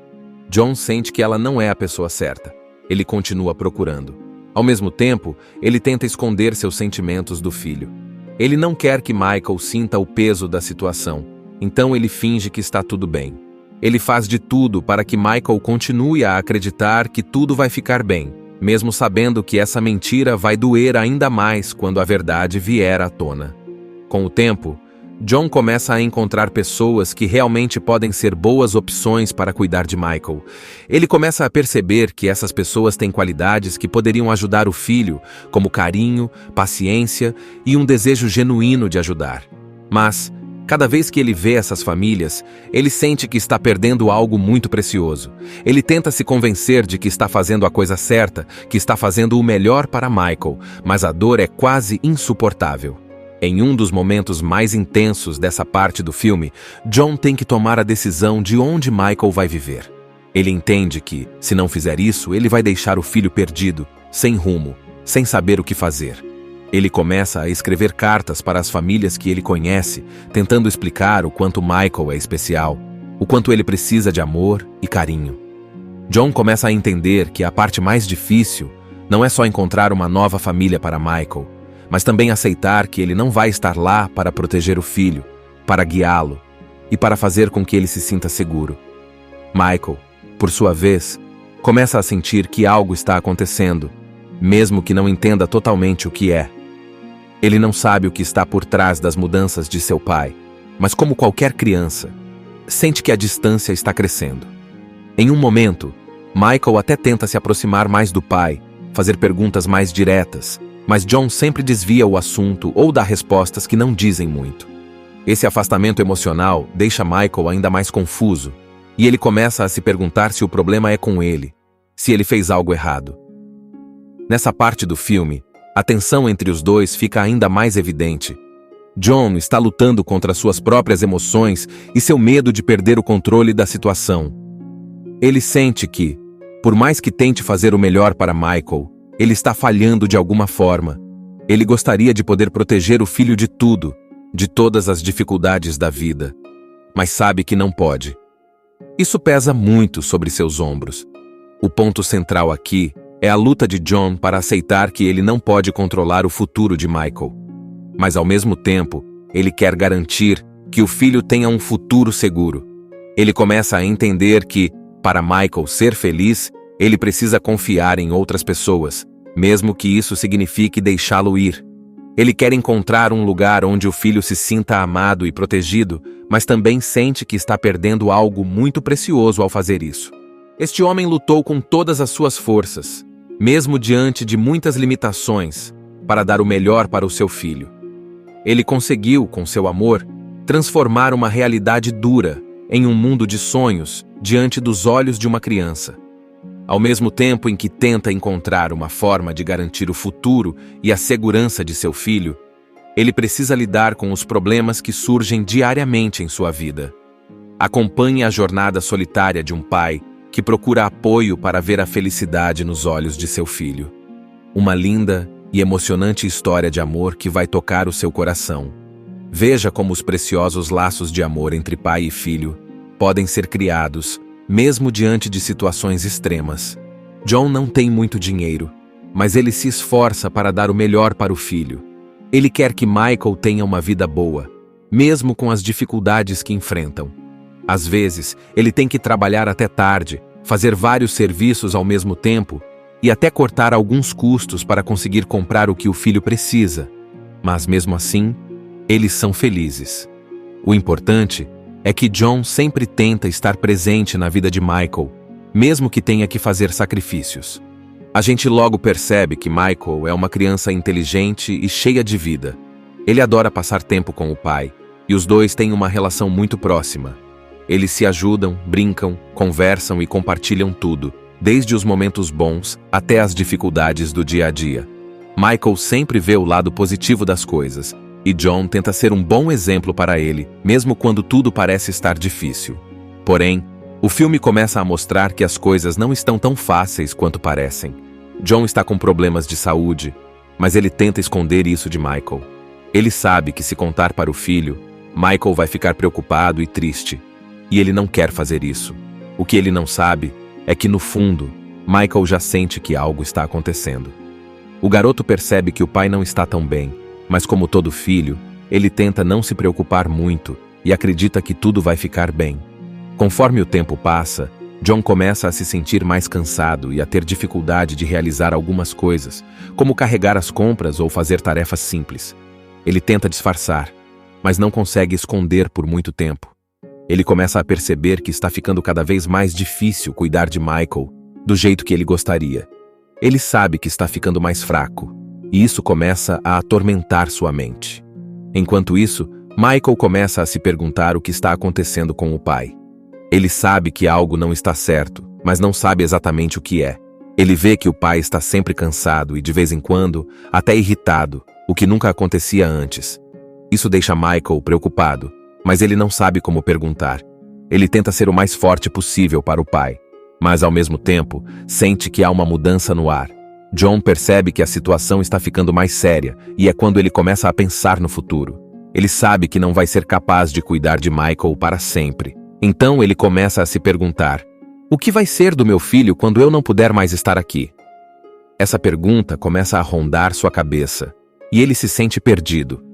[SPEAKER 2] John sente que ela não é a pessoa certa. Ele continua procurando. Ao mesmo tempo, ele tenta esconder seus sentimentos do filho. Ele não quer que Michael sinta o peso da situação, então ele finge que está tudo bem. Ele faz de tudo para que Michael continue a acreditar que tudo vai ficar bem, mesmo sabendo que essa mentira vai doer ainda mais quando a verdade vier à tona. Com o tempo, John começa a encontrar pessoas que realmente podem ser boas opções para cuidar de Michael. Ele começa a perceber que essas pessoas têm qualidades que poderiam ajudar o filho, como carinho, paciência e um desejo genuíno de ajudar. Mas, cada vez que ele vê essas famílias, ele sente que está perdendo algo muito precioso. Ele tenta se convencer de que está fazendo a coisa certa, que está fazendo o melhor para Michael, mas a dor é quase insuportável. Em um dos momentos mais intensos dessa parte do filme, John tem que tomar a decisão de onde Michael vai viver. Ele entende que, se não fizer isso, ele vai deixar o filho perdido, sem rumo, sem saber o que fazer. Ele começa a escrever cartas para as famílias que ele conhece, tentando explicar o quanto Michael é especial, o quanto ele precisa de amor e carinho. John começa a entender que a parte mais difícil não é só encontrar uma nova família para Michael, mas também aceitar que ele não vai estar lá para proteger o filho, para guiá-lo e para fazer com que ele se sinta seguro. Michael, por sua vez, começa a sentir que algo está acontecendo. mesmo que não entenda totalmente o que é. Ele não sabe o que está por trás das mudanças de seu pai, mas como qualquer criança, sente que a distância está crescendo. Em um momento, Michael até tenta se aproximar mais do pai, fazer perguntas mais diretas, mas John sempre desvia o assunto ou dá respostas que não dizem muito. Esse afastamento emocional deixa Michael ainda mais confuso, e ele começa a se perguntar se o problema é com ele, se ele fez algo errado. Nessa parte do filme, a tensão entre os dois fica ainda mais evidente. John está lutando contra suas próprias emoções e seu medo de perder o controle da situação. Ele sente que, por mais que tente fazer o melhor para Michael, ele está falhando de alguma forma. Ele gostaria de poder proteger o filho de tudo, de todas as dificuldades da vida, mas sabe que não pode. Isso pesa muito sobre seus ombros. O ponto central aqui é a luta de John para aceitar que ele não pode controlar o futuro de Michael. Mas ao mesmo tempo, ele quer garantir que o filho tenha um futuro seguro. Ele começa a entender que, para Michael ser feliz, ele precisa confiar em outras pessoas, mesmo que isso signifique deixá-lo ir. Ele quer encontrar um lugar onde o filho se sinta amado e protegido, mas também sente que está perdendo algo muito precioso ao fazer isso. Este homem lutou com todas as suas forças, mesmo diante de muitas limitações, para dar o melhor para o seu filho. Ele conseguiu, com seu amor, transformar uma realidade dura em um mundo de sonhos diante dos olhos de uma criança. Ao mesmo tempo em que tenta encontrar uma forma de garantir o futuro e a segurança de seu filho, ele precisa lidar com os problemas que surgem diariamente em sua vida. Acompanhe a jornada solitária de um pai que procura apoio para ver a felicidade nos olhos de seu filho. Uma linda e emocionante história de amor que vai tocar o seu coração. Veja como os preciosos laços de amor entre pai e filho podem ser criados, mesmo diante de situações extremas. John não tem muito dinheiro, mas ele se esforça para dar o melhor para o filho. Ele quer que Michael tenha uma vida boa, mesmo com as dificuldades que enfrentam. Às vezes, ele tem que trabalhar até tarde, fazer vários serviços ao mesmo tempo e até cortar alguns custos para conseguir comprar o que o filho precisa. Mas mesmo assim, eles são felizes. O importante é que John sempre tenta estar presente na vida de Michael, mesmo que tenha que fazer sacrifícios. A gente logo percebe que Michael é uma criança inteligente e cheia de vida. Ele adora passar tempo com o pai, e os dois têm uma relação muito próxima. Eles se ajudam, brincam, conversam e compartilham tudo, desde os momentos bons até as dificuldades do dia a dia. Michael sempre vê o lado positivo das coisas, e John tenta ser um bom exemplo para ele, mesmo quando tudo parece estar difícil. Porém, o filme começa a mostrar que as coisas não estão tão fáceis quanto parecem. John está com problemas de saúde, mas ele tenta esconder isso de Michael. Ele sabe que se contar para o filho, Michael vai ficar preocupado e triste, e ele não quer fazer isso. O que ele não sabe é que, no fundo, Michael já sente que algo está acontecendo. O garoto percebe que o pai não está tão bem, mas como todo filho, ele tenta não se preocupar muito e acredita que tudo vai ficar bem. Conforme o tempo passa, John começa a se sentir mais cansado e a ter dificuldade de realizar algumas coisas, como carregar as compras ou fazer tarefas simples. Ele tenta disfarçar, mas não consegue esconder por muito tempo. Ele começa a perceber que está ficando cada vez mais difícil cuidar de Michael do jeito que ele gostaria. Ele sabe que está ficando mais fraco, e isso começa a atormentar sua mente. Enquanto isso, Michael começa a se perguntar o que está acontecendo com o pai. Ele sabe que algo não está certo, mas não sabe exatamente o que é. Ele vê que o pai está sempre cansado e, de vez em quando, até irritado, o que nunca acontecia antes. Isso deixa Michael preocupado, mas ele não sabe como perguntar. Ele tenta ser o mais forte possível para o pai, mas ao mesmo tempo, sente que há uma mudança no ar. John percebe que a situação está ficando mais séria e é quando ele começa a pensar no futuro. Ele sabe que não vai ser capaz de cuidar de Michael para sempre. Então ele começa a se perguntar: o que vai ser do meu filho quando eu não puder mais estar aqui? Essa pergunta começa a rondar sua cabeça e ele se sente perdido.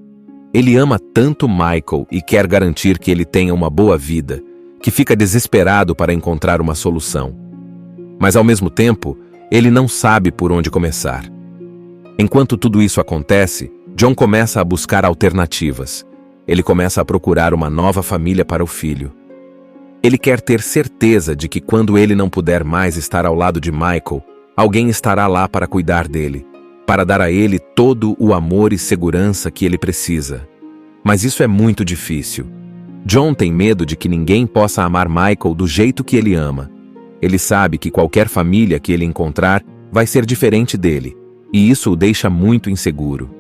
[SPEAKER 2] Ele ama tanto Michael e quer garantir que ele tenha uma boa vida, que fica desesperado para encontrar uma solução. Mas ao mesmo tempo, ele não sabe por onde começar. Enquanto tudo isso acontece, John começa a buscar alternativas. Ele começa a procurar uma nova família para o filho. Ele quer ter certeza de que quando ele não puder mais estar ao lado de Michael, alguém estará lá para cuidar dele, para dar a ele todo o amor e segurança que ele precisa. Mas isso é muito difícil. John tem medo de que ninguém possa amar Michael do jeito que ele ama. Ele sabe que qualquer família que ele encontrar vai ser diferente dele, e isso o deixa muito inseguro.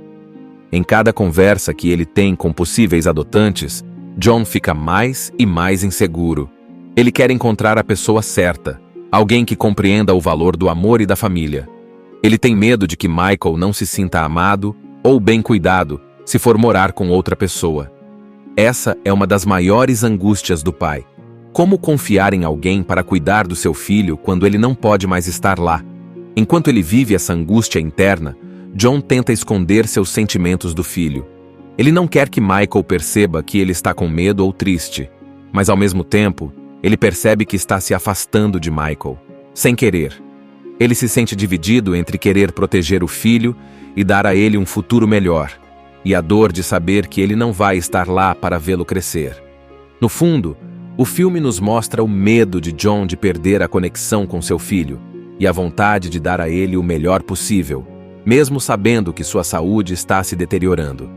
[SPEAKER 2] Em cada conversa que ele tem com possíveis adotantes, John fica mais e mais inseguro. Ele quer encontrar a pessoa certa, alguém que compreenda o valor do amor e da família. Ele tem medo de que Michael não se sinta amado ou bem cuidado se for morar com outra pessoa. Essa é uma das maiores angústias do pai. Como confiar em alguém para cuidar do seu filho quando ele não pode mais estar lá? Enquanto ele vive essa angústia interna, John tenta esconder seus sentimentos do filho. Ele não quer que Michael perceba que ele está com medo ou triste, mas ao mesmo tempo, ele percebe que está se afastando de Michael, sem querer. Ele se sente dividido entre querer proteger o filho e dar a ele um futuro melhor, e a dor de saber que ele não vai estar lá para vê-lo crescer. No fundo, o filme nos mostra o medo de John de perder a conexão com seu filho e a vontade de dar a ele o melhor possível, mesmo sabendo que sua saúde está se deteriorando.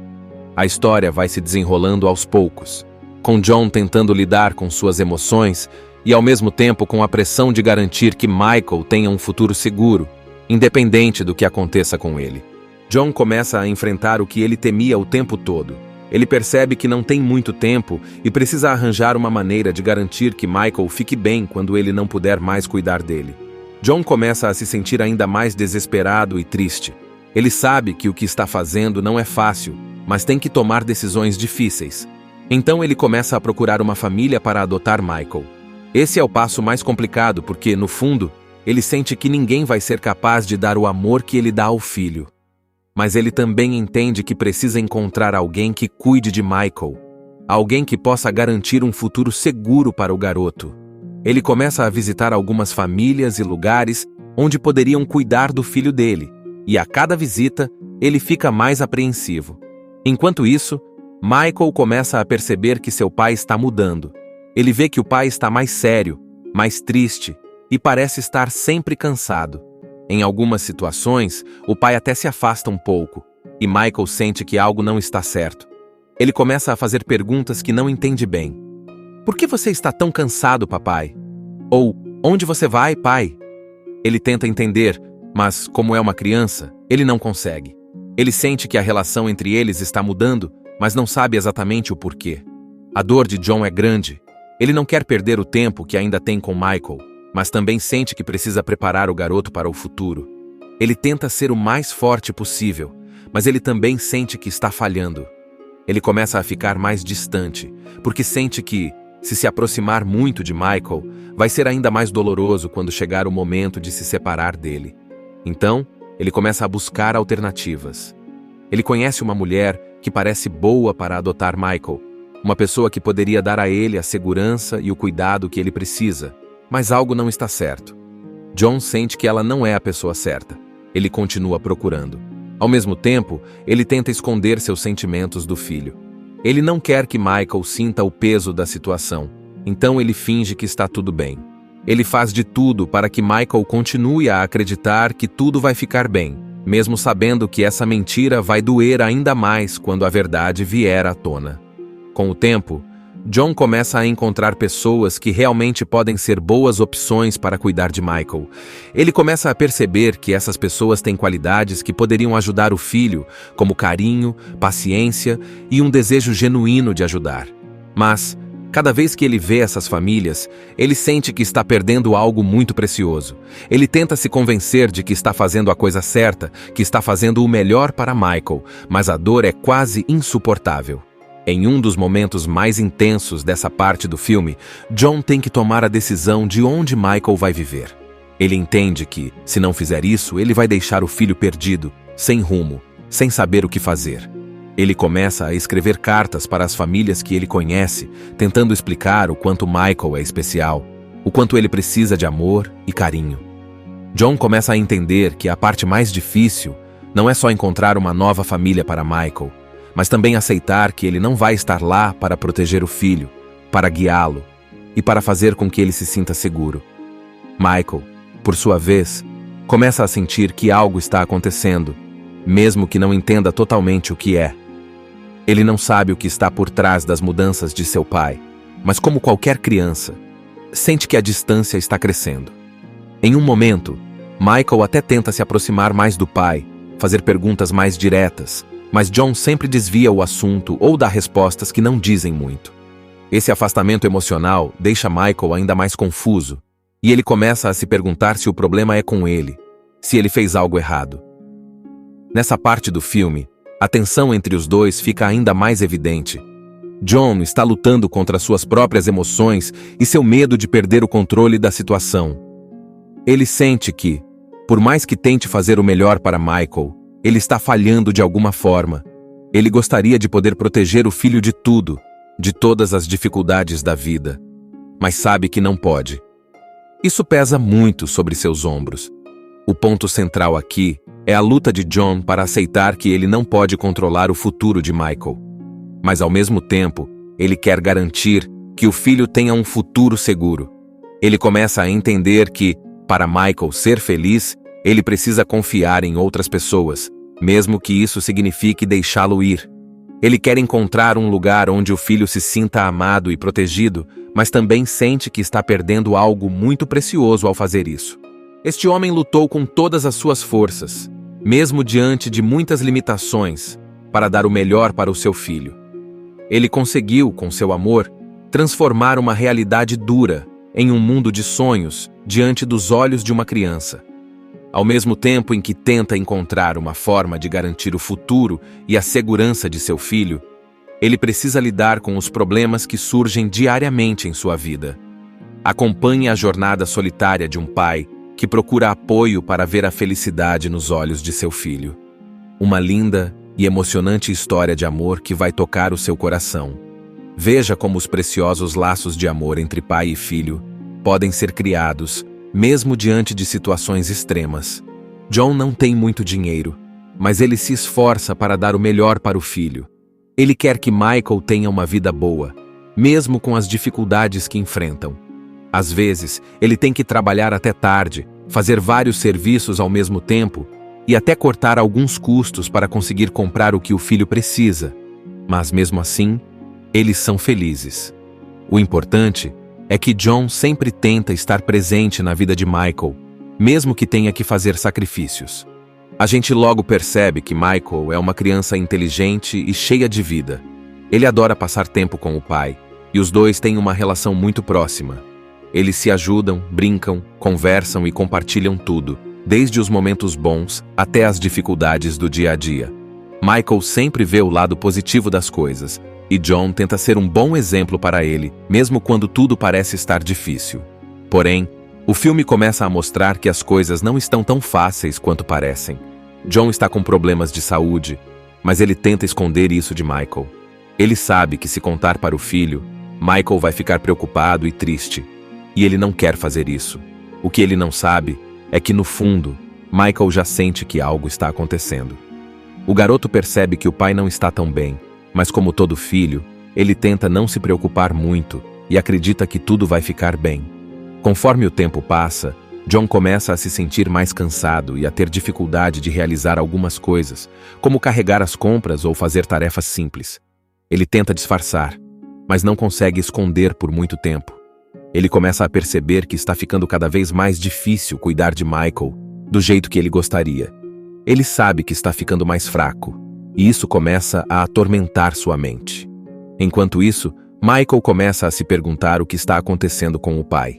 [SPEAKER 2] A história vai se desenrolando aos poucos, com John tentando lidar com suas emoções e ao mesmo tempo com a pressão de garantir que Michael tenha um futuro seguro, independente do que aconteça com ele. John começa a enfrentar o que ele temia o tempo todo. Ele percebe que não tem muito tempo e precisa arranjar uma maneira de garantir que Michael fique bem quando ele não puder mais cuidar dele. John começa a se sentir ainda mais desesperado e triste. Ele sabe que o que está fazendo não é fácil, mas tem que tomar decisões difíceis. Então ele começa a procurar uma família para adotar Michael. Esse é o passo mais complicado porque, no fundo, ele sente que ninguém vai ser capaz de dar o amor que ele dá ao filho. Mas ele também entende que precisa encontrar alguém que cuide de Michael, alguém que possa garantir um futuro seguro para o garoto. Ele começa a visitar algumas famílias e lugares onde poderiam cuidar do filho dele, e a cada visita, ele fica mais apreensivo. Enquanto isso, Michael começa a perceber que seu pai está mudando. Ele vê que o pai está mais sério, mais triste e parece estar sempre cansado. Em algumas situações, o pai até se afasta um pouco, e Michael sente que algo não está certo. Ele começa a fazer perguntas que não entende bem. Por que você está tão cansado, papai? Ou, onde você vai, pai? Ele tenta entender, mas, como é uma criança, ele não consegue. Ele sente que a relação entre eles está mudando, mas não sabe exatamente o porquê. A dor de John é grande. Ele não quer perder o tempo que ainda tem com Michael, mas também sente que precisa preparar o garoto para o futuro. Ele tenta ser o mais forte possível, mas ele também sente que está falhando. Ele começa a ficar mais distante, porque sente que, se aproximar muito de Michael, vai ser ainda mais doloroso quando chegar o momento de se separar dele. Então, ele começa a buscar alternativas. Ele conhece uma mulher que parece boa para adotar Michael, uma pessoa que poderia dar a ele a segurança e o cuidado que ele precisa, mas algo não está certo. John sente que ela não é a pessoa certa. Ele continua procurando. Ao mesmo tempo, ele tenta esconder seus sentimentos do filho. Ele não quer que Michael sinta o peso da situação, então ele finge que está tudo bem. Ele faz de tudo para que Michael continue a acreditar que tudo vai ficar bem, mesmo sabendo que essa mentira vai doer ainda mais quando a verdade vier à tona. Com o tempo, John começa a encontrar pessoas que realmente podem ser boas opções para cuidar de Michael. Ele começa a perceber que essas pessoas têm qualidades que poderiam ajudar o filho, como carinho, paciência e um desejo genuíno de ajudar. Mas, cada vez que ele vê essas famílias, ele sente que está perdendo algo muito precioso. Ele tenta se convencer de que está fazendo a coisa certa, que está fazendo o melhor para Michael, mas a dor é quase insuportável. Em um dos momentos mais intensos dessa parte do filme, John tem que tomar a decisão de onde Michael vai viver. Ele entende que, se não fizer isso, ele vai deixar o filho perdido, sem rumo, sem saber o que fazer. Ele começa a escrever cartas para as famílias que ele conhece, tentando explicar o quanto Michael é especial, o quanto ele precisa de amor e carinho. John começa a entender que a parte mais difícil não é só encontrar uma nova família para Michael, mas também aceitar que ele não vai estar lá para proteger o filho, para guiá-lo e para fazer com que ele se sinta seguro. Michael, por sua vez, começa a sentir que algo está acontecendo, mesmo que não entenda totalmente o que é. Ele não sabe o que está por trás das mudanças de seu pai, mas como qualquer criança, sente que a distância está crescendo. Em um momento, Michael até tenta se aproximar mais do pai, fazer perguntas mais diretas, mas John sempre desvia o assunto ou dá respostas que não dizem muito. Esse afastamento emocional deixa Michael ainda mais confuso, e ele começa a se perguntar se o problema é com ele, se ele fez algo errado. Nessa parte do filme, a tensão entre os dois fica ainda mais evidente. John está lutando contra suas próprias emoções e seu medo de perder o controle da situação. Ele sente que, por mais que tente fazer o melhor para Michael, ele está falhando de alguma forma. Ele gostaria de poder proteger o filho de tudo, de todas as dificuldades da vida, mas sabe que não pode. Isso pesa muito sobre seus ombros. O ponto central aqui é a luta de John para aceitar que ele não pode controlar o futuro de Michael. Mas ao mesmo tempo, ele quer garantir que o filho tenha um futuro seguro. Ele começa a entender que, para Michael ser feliz, ele precisa confiar em outras pessoas, mesmo que isso signifique deixá-lo ir. Ele quer encontrar um lugar onde o filho se sinta amado e protegido, mas também sente que está perdendo algo muito precioso ao fazer isso. Este homem lutou com todas as suas forças, mesmo diante de muitas limitações, para dar o melhor para o seu filho. Ele conseguiu, com seu amor, transformar uma realidade dura em um mundo de sonhos diante dos olhos de uma criança. Ao mesmo tempo em que tenta encontrar uma forma de garantir o futuro e a segurança de seu filho, ele precisa lidar com os problemas que surgem diariamente em sua vida. Acompanhe a jornada solitária de um pai que procura apoio para ver a felicidade nos olhos de seu filho. Uma linda e emocionante história de amor que vai tocar o seu coração. Veja como os preciosos laços de amor entre pai e filho podem ser criados, mesmo diante de situações extremas. John não tem muito dinheiro, mas ele se esforça para dar o melhor para o filho. Ele quer que Michael tenha uma vida boa, mesmo com as dificuldades que enfrentam. Às vezes, ele tem que trabalhar até tarde, fazer vários serviços ao mesmo tempo e até cortar alguns custos para conseguir comprar o que o filho precisa. Mas mesmo assim, eles são felizes. O importante é que John sempre tenta estar presente na vida de Michael, mesmo que tenha que fazer sacrifícios. A gente logo percebe que Michael é uma criança inteligente e cheia de vida. Ele adora passar tempo com o pai, e os dois têm uma relação muito próxima. Eles se ajudam, brincam, conversam e compartilham tudo, desde os momentos bons até as dificuldades do dia a dia. Michael sempre vê o lado positivo das coisas, e John tenta ser um bom exemplo para ele, mesmo quando tudo parece estar difícil. Porém, o filme começa a mostrar que as coisas não estão tão fáceis quanto parecem. John está com problemas de saúde, mas ele tenta esconder isso de Michael. Ele sabe que se contar para o filho, Michael vai ficar preocupado e triste. E ele não quer fazer isso. O que ele não sabe é que, no fundo, Michael já sente que algo está acontecendo. O garoto percebe que o pai não está tão bem, mas como todo filho, ele tenta não se preocupar muito e acredita que tudo vai ficar bem. Conforme o tempo passa, John começa a se sentir mais cansado e a ter dificuldade de realizar algumas coisas, como carregar as compras ou fazer tarefas simples. Ele tenta disfarçar, mas não consegue esconder por muito tempo. Ele começa a perceber que está ficando cada vez mais difícil cuidar de Michael do jeito que ele gostaria. Ele sabe que está ficando mais fraco, e isso começa a atormentar sua mente. Enquanto isso, Michael começa a se perguntar o que está acontecendo com o pai.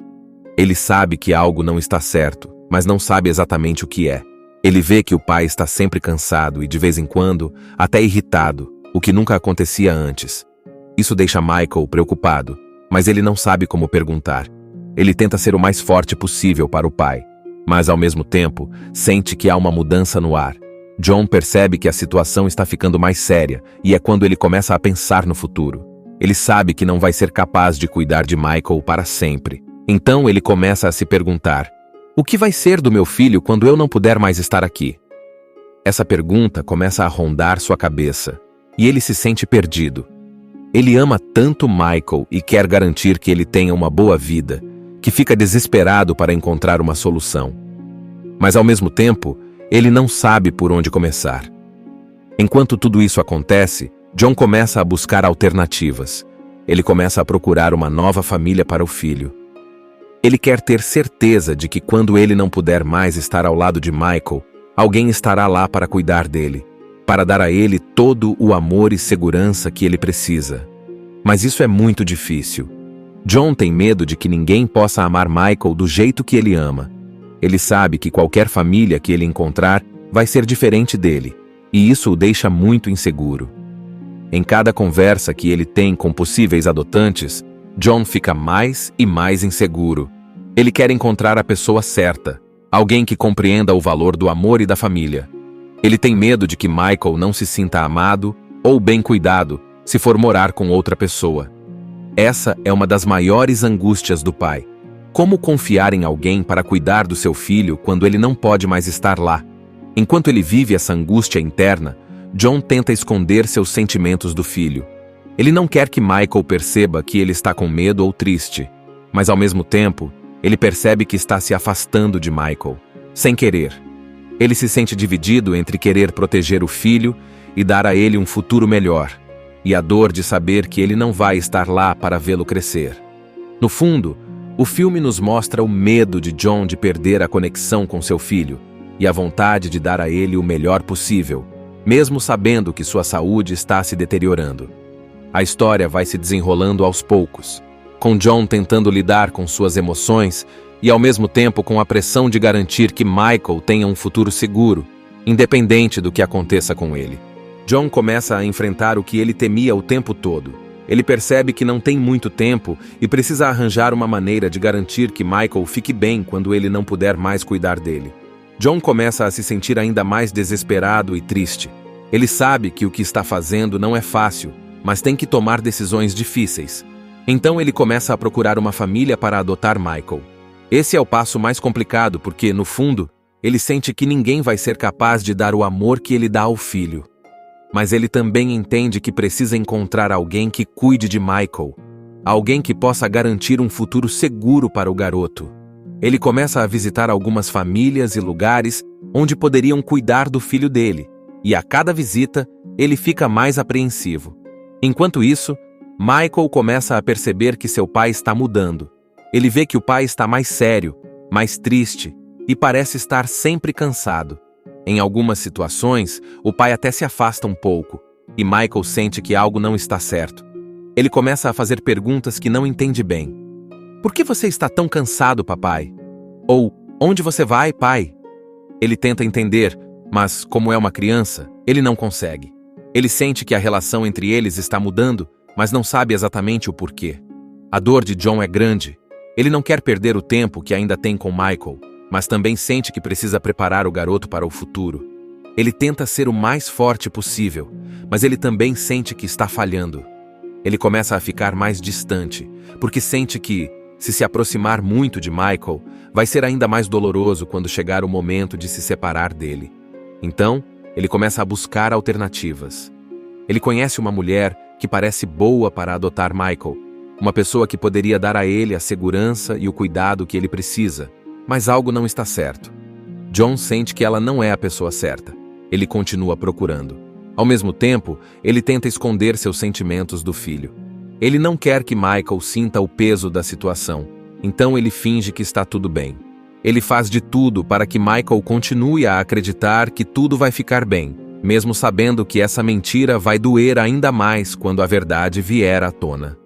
[SPEAKER 2] Ele sabe que algo não está certo, mas não sabe exatamente o que é. Ele vê que o pai está sempre cansado e, de vez em quando, até irritado, o que nunca acontecia antes. Isso deixa Michael preocupado, mas ele não sabe como perguntar. Ele tenta ser o mais forte possível para o pai, mas ao mesmo tempo, sente que há uma mudança no ar. John percebe que a situação está ficando mais séria e é quando ele começa a pensar no futuro. Ele sabe que não vai ser capaz de cuidar de Michael para sempre. Então ele começa a se perguntar: o que vai ser do meu filho quando eu não puder mais estar aqui? Essa pergunta começa a rondar sua cabeça, e ele se sente perdido. Ele ama tanto Michael e quer garantir que ele tenha uma boa vida, que fica desesperado para encontrar uma solução. Mas ao mesmo tempo, ele não sabe por onde começar. Enquanto tudo isso acontece, John começa a buscar alternativas. Ele começa a procurar uma nova família para o filho. Ele quer ter certeza de que quando ele não puder mais estar ao lado de Michael, alguém estará lá para cuidar dele, para dar a ele todo o amor e segurança que ele precisa. Mas isso é muito difícil. John tem medo de que ninguém possa amar Michael do jeito que ele ama. Ele sabe que qualquer família que ele encontrar vai ser diferente dele, e isso o deixa muito inseguro. Em cada conversa que ele tem com possíveis adotantes, John fica mais e mais inseguro. Ele quer encontrar a pessoa certa, alguém que compreenda o valor do amor e da família. Ele tem medo de que Michael não se sinta amado ou bem cuidado se for morar com outra pessoa. Essa é uma das maiores angústias do pai. Como confiar em alguém para cuidar do seu filho quando ele não pode mais estar lá? Enquanto ele vive essa angústia interna, John tenta esconder seus sentimentos do filho. Ele não quer que Michael perceba que ele está com medo ou triste, mas ao mesmo tempo, ele percebe que está se afastando de Michael, sem querer. Ele se sente dividido entre querer proteger o filho e dar a ele um futuro melhor, e a dor de saber que ele não vai estar lá para vê-lo crescer. No fundo, o filme nos mostra o medo de John de perder a conexão com seu filho e a vontade de dar a ele o melhor possível, mesmo sabendo que sua saúde está se deteriorando. A história vai se desenrolando aos poucos, com John tentando lidar com suas emoções e ao mesmo tempo com a pressão de garantir que Michael tenha um futuro seguro, independente do que aconteça com ele. John começa a enfrentar o que ele temia o tempo todo. Ele percebe que não tem muito tempo e precisa arranjar uma maneira de garantir que Michael fique bem quando ele não puder mais cuidar dele. John começa a se sentir ainda mais desesperado e triste. Ele sabe que o que está fazendo não é fácil, mas tem que tomar decisões difíceis. Então ele começa a procurar uma família para adotar Michael. Esse é o passo mais complicado porque, no fundo, ele sente que ninguém vai ser capaz de dar o amor que ele dá ao filho. Mas ele também entende que precisa encontrar alguém que cuide de Michael, alguém que possa garantir um futuro seguro para o garoto. Ele começa a visitar algumas famílias e lugares onde poderiam cuidar do filho dele, e a cada visita, ele fica mais apreensivo. Enquanto isso, Michael começa a perceber que seu pai está mudando. Ele vê que o pai está mais sério, mais triste e parece estar sempre cansado. Em algumas situações, o pai até se afasta um pouco, e Michael sente que algo não está certo. Ele começa a fazer perguntas que não entende bem. Por que você está tão cansado, papai? Ou, onde você vai, pai? Ele tenta entender, mas, como é uma criança, ele não consegue. Ele sente que a relação entre eles está mudando, mas não sabe exatamente o porquê. A dor de John é grande. Ele não quer perder o tempo que ainda tem com Michael, mas também sente que precisa preparar o garoto para o futuro. Ele tenta ser o mais forte possível, mas ele também sente que está falhando. Ele começa a ficar mais distante, porque sente que, se aproximar muito de Michael, vai ser ainda mais doloroso quando chegar o momento de se separar dele. Então, ele começa a buscar alternativas. Ele conhece uma mulher que parece boa para adotar Michael, uma pessoa que poderia dar a ele a segurança e o cuidado que ele precisa, mas algo não está certo. John sente que ela não é a pessoa certa. Ele continua procurando. Ao mesmo tempo, ele tenta esconder seus sentimentos do filho. Ele não quer que Michael sinta o peso da situação, então ele finge que está tudo bem. Ele faz de tudo para que Michael continue a acreditar que tudo vai ficar bem, mesmo sabendo que essa mentira vai doer ainda mais quando a verdade vier à tona.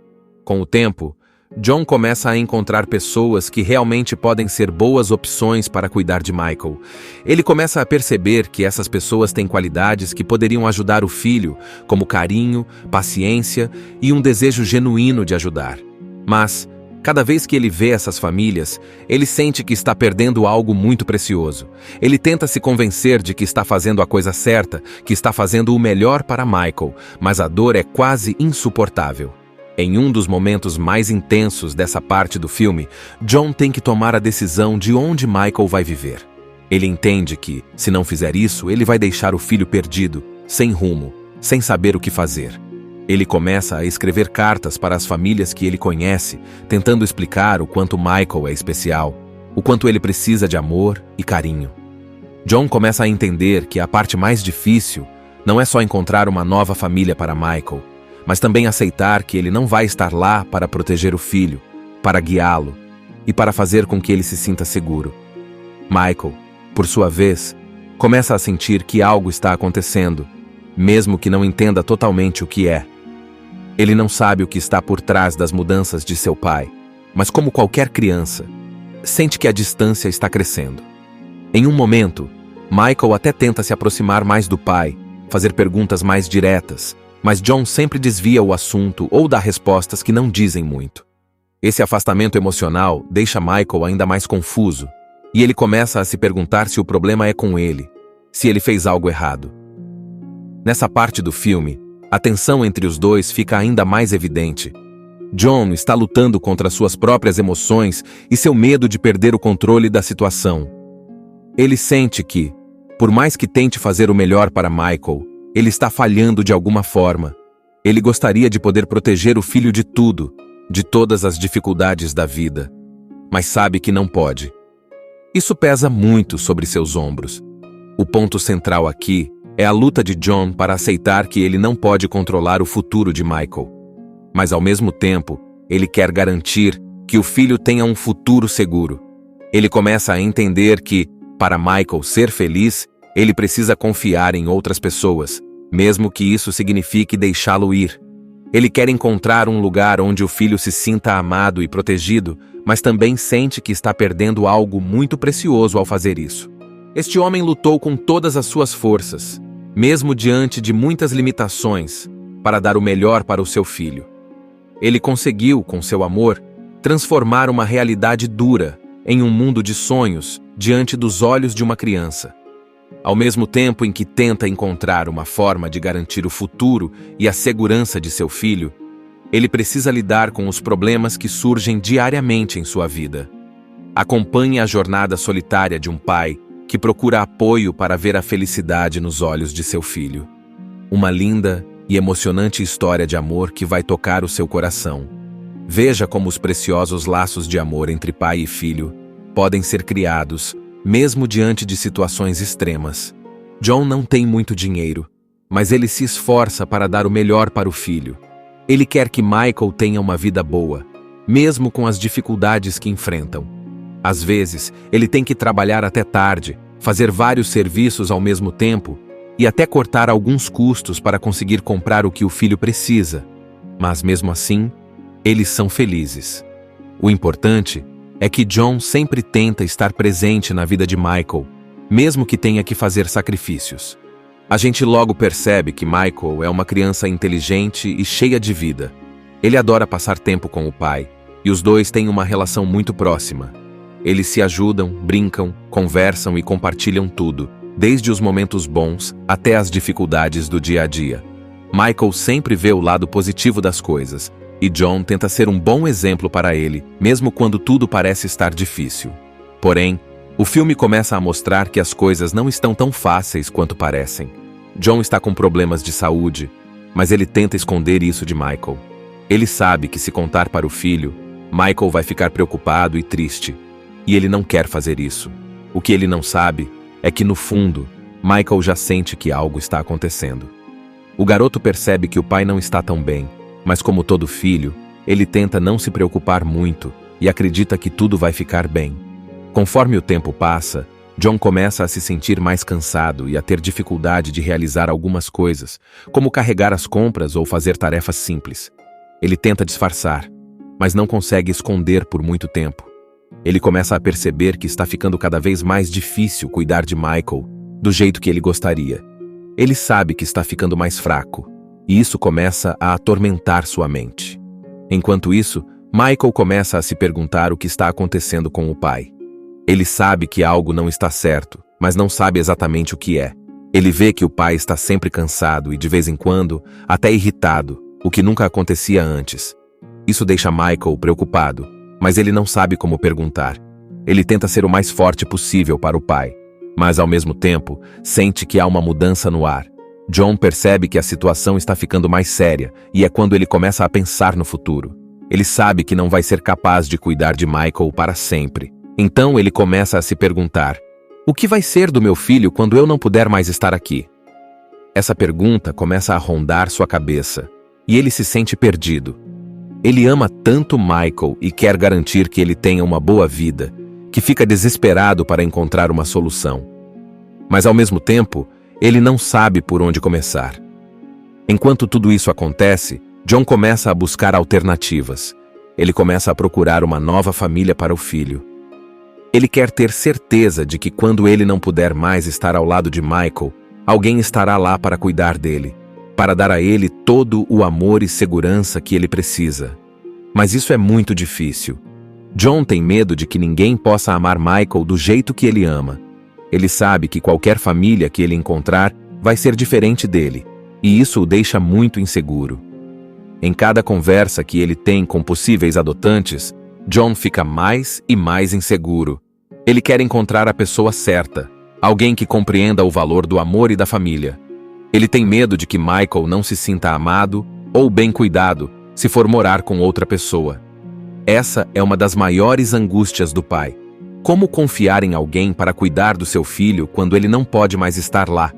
[SPEAKER 2] Com o tempo, John começa a encontrar pessoas que realmente podem ser boas opções para cuidar de Michael. Ele começa a perceber que essas pessoas têm qualidades que poderiam ajudar o filho, como carinho, paciência e um desejo genuíno de ajudar. Mas, cada vez que ele vê essas famílias, ele sente que está perdendo algo muito precioso. Ele tenta se convencer de que está fazendo a coisa certa, que está fazendo o melhor para Michael, mas a dor é quase insuportável. Em um dos momentos mais intensos dessa parte do filme, John tem que tomar a decisão de onde Michael vai viver. Ele entende que, se não fizer isso, ele vai deixar o filho perdido, sem rumo, sem saber o que fazer. Ele começa a escrever cartas para as famílias que ele conhece, tentando explicar o quanto Michael é especial, o quanto ele precisa de amor e carinho. John começa a entender que a parte mais difícil não é só encontrar uma nova família para Michael, mas também aceitar que ele não vai estar lá para proteger o filho, para guiá-lo e para fazer com que ele se sinta seguro. Michael, por sua vez, começa a sentir que algo está acontecendo, mesmo que não entenda totalmente o que é. Ele não sabe o que está por trás das mudanças de seu pai, mas como qualquer criança, sente que a distância está crescendo. Em um momento, Michael até tenta se aproximar mais do pai, fazer perguntas mais diretas, mas John sempre desvia o assunto ou dá respostas que não dizem muito. Esse afastamento emocional deixa Michael ainda mais confuso, e ele começa a se perguntar se o problema é com ele, se ele fez algo errado. Nessa parte do filme, a tensão entre os dois fica ainda mais evidente. John está lutando contra suas próprias emoções e seu medo de perder o controle da situação. Ele sente que, por mais que tente fazer o melhor para Michael, ele está falhando de alguma forma. Ele gostaria de poder proteger o filho de tudo, de todas as dificuldades da vida, mas sabe que não pode. Isso pesa muito sobre seus ombros. O ponto central aqui é a luta de John para aceitar que ele não pode controlar o futuro de Michael. Mas ao mesmo tempo, ele quer garantir que o filho tenha um futuro seguro. Ele começa a entender que, para Michael ser feliz, ele precisa confiar em outras pessoas, mesmo que isso signifique deixá-lo ir. Ele quer encontrar um lugar onde o filho se sinta amado e protegido, mas também sente que está perdendo algo muito precioso ao fazer isso. Este homem lutou com todas as suas forças, mesmo diante de muitas limitações, para dar o melhor para o seu filho. Ele conseguiu, com seu amor, transformar uma realidade dura em um mundo de sonhos diante dos olhos de uma criança. Ao mesmo tempo em que tenta encontrar uma forma de garantir o futuro e a segurança de seu filho, ele precisa lidar com os problemas que surgem diariamente em sua vida. Acompanhe a jornada solitária de um pai que procura apoio para ver a felicidade nos olhos de seu filho. Uma linda e emocionante história de amor que vai tocar o seu coração. Veja como os preciosos laços de amor entre pai e filho podem ser criados, mesmo diante de situações extremas. John não tem muito dinheiro, mas ele se esforça para dar o melhor para o filho. Ele quer que Michael tenha uma vida boa, mesmo com as dificuldades que enfrentam. Às vezes, ele tem que trabalhar até tarde, fazer vários serviços ao mesmo tempo e até cortar alguns custos para conseguir comprar o que o filho precisa. Mas mesmo assim, eles são felizes. O importante é que John sempre tenta estar presente na vida de Michael, mesmo que tenha que fazer sacrifícios. A gente logo percebe que Michael é uma criança inteligente e cheia de vida. Ele adora passar tempo com o pai, e os dois têm uma relação muito próxima. Eles se ajudam, brincam, conversam e compartilham tudo, desde os momentos bons até as dificuldades do dia a dia. Michael sempre vê o lado positivo das coisas, e John tenta ser um bom exemplo para ele, mesmo quando tudo parece estar difícil. Porém, o filme começa a mostrar que as coisas não estão tão fáceis quanto parecem. John está com problemas de saúde, mas ele tenta esconder isso de Michael. Ele sabe que se contar para o filho, Michael vai ficar preocupado e triste, e ele não quer fazer isso. O que ele não sabe é que, no fundo, Michael já sente que algo está acontecendo. O garoto percebe que o pai não está tão bem, mas como todo filho, ele tenta não se preocupar muito e acredita que tudo vai ficar bem. Conforme o tempo passa, John começa a se sentir mais cansado e a ter dificuldade de realizar algumas coisas, como carregar as compras ou fazer tarefas simples. Ele tenta disfarçar, mas não consegue esconder por muito tempo. Ele começa a perceber que está ficando cada vez mais difícil cuidar de Michael do jeito que ele gostaria. Ele sabe que está ficando mais fraco, e isso começa a atormentar sua mente. Enquanto isso, Michael começa a se perguntar o que está acontecendo com o pai. Ele sabe que algo não está certo, mas não sabe exatamente o que é. Ele vê que o pai está sempre cansado e, de vez em quando, até irritado, o que nunca acontecia antes. Isso deixa Michael preocupado, mas ele não sabe como perguntar. Ele tenta ser o mais forte possível para o pai, Mas, ao mesmo tempo, sente que há uma mudança no ar. John percebe que a situação está ficando mais séria e é quando ele começa a pensar no futuro. Ele sabe que não vai ser capaz de cuidar de Michael para sempre. Então ele começa a se perguntar: o que vai ser do meu filho quando eu não puder mais estar aqui? Essa pergunta começa a rondar sua cabeça e ele se sente perdido. Ele ama tanto Michael e quer garantir que ele tenha uma boa vida, que fica desesperado para encontrar uma solução. Mas, ao mesmo tempo, ele não sabe por onde começar. Enquanto tudo isso acontece, John começa a buscar alternativas. Ele começa a procurar uma nova família para o filho. Ele quer ter certeza de que quando ele não puder mais estar ao lado de Michael, alguém estará lá para cuidar dele, para dar a ele todo o amor e segurança que ele precisa. Mas isso é muito difícil. John tem medo de que ninguém possa amar Michael do jeito que ele ama. Ele sabe que qualquer família que ele encontrar vai ser diferente dele, e isso o deixa muito inseguro. Em cada conversa que ele tem com possíveis adotantes, John fica mais e mais inseguro. Ele quer encontrar a pessoa certa, alguém que compreenda o valor do amor e da família. Ele tem medo de que Michael não se sinta amado ou bem cuidado se for morar com outra pessoa. Essa é uma das maiores angústias do pai. Como confiar em alguém para cuidar do seu filho quando ele não pode mais estar lá?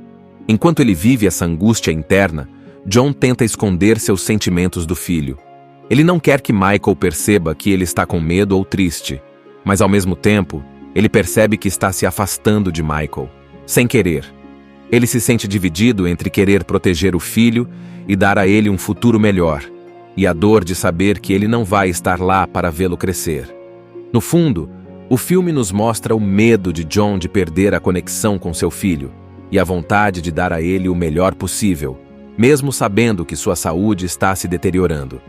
[SPEAKER 2] Enquanto ele vive essa angústia interna, John tenta esconder seus sentimentos do filho. Ele não quer que Michael perceba que ele está com medo ou triste, mas ao mesmo tempo, ele percebe que está se afastando de Michael, sem querer. Ele se sente dividido entre querer proteger o filho e dar a ele um futuro melhor, e a dor de saber que ele não vai estar lá para vê-lo crescer. No fundo, o filme nos mostra o medo de John de perder a conexão com seu filho e a vontade de dar a ele o melhor possível, mesmo sabendo que sua saúde está se deteriorando.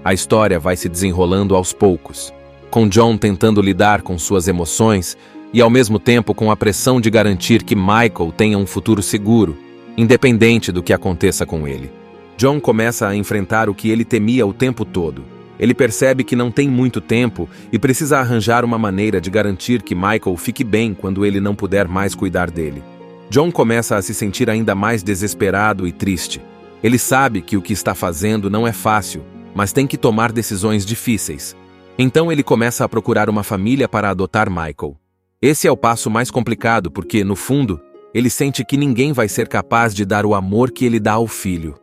[SPEAKER 2] A história vai se desenrolando aos poucos, com John tentando lidar com suas emoções e ao mesmo tempo com a pressão de garantir que Michael tenha um futuro seguro, independente do que aconteça com ele. John começa a enfrentar o que ele temia o tempo todo. Ele percebe que não tem muito tempo e precisa arranjar uma maneira de garantir que Michael fique bem quando ele não puder mais cuidar dele. John começa a se sentir ainda mais desesperado e triste. Ele sabe que o que está fazendo não é fácil, mas tem que tomar decisões difíceis. Então ele começa a procurar uma família para adotar Michael. Esse é o passo mais complicado porque, no fundo, ele sente que ninguém vai ser capaz de dar o amor que ele dá ao filho.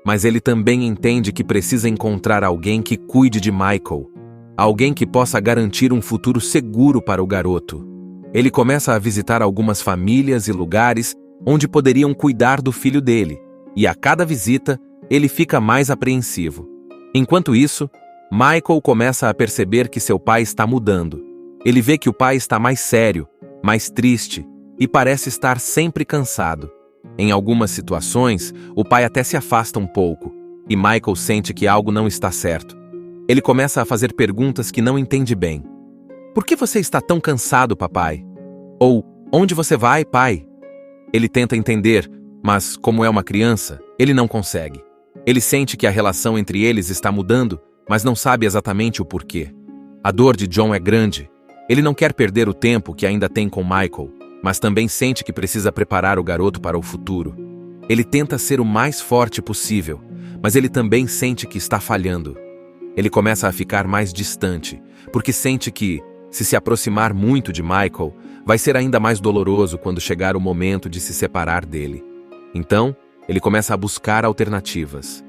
[SPEAKER 2] Mas ele também entende que precisa encontrar alguém que cuide de Michael, alguém que possa garantir um futuro seguro para o garoto. Ele começa a visitar algumas famílias e lugares onde poderiam cuidar do filho dele, e a cada visita, ele fica mais apreensivo. Enquanto isso, Michael começa a perceber que seu pai está mudando. Ele vê que o pai está mais sério, mais triste e parece estar sempre cansado. Em algumas situações, o pai até se afasta um pouco, e Michael sente que algo não está certo. Ele começa a fazer perguntas que não entende bem. Por que você está tão cansado, papai? Ou, onde você vai, pai? Ele tenta entender, mas, como é uma criança, ele não consegue. Ele sente que a relação entre eles está mudando, mas não sabe exatamente o porquê. A dor de John é grande. Ele não quer perder o tempo que ainda tem com Michael, mas também sente que precisa preparar o garoto para o futuro. Ele tenta ser o mais forte possível, mas ele também sente que está falhando. Ele começa a ficar mais distante, porque sente que, se aproximar muito de Michael, vai ser ainda mais doloroso quando chegar o momento de se separar dele. Então, ele começa a buscar alternativas.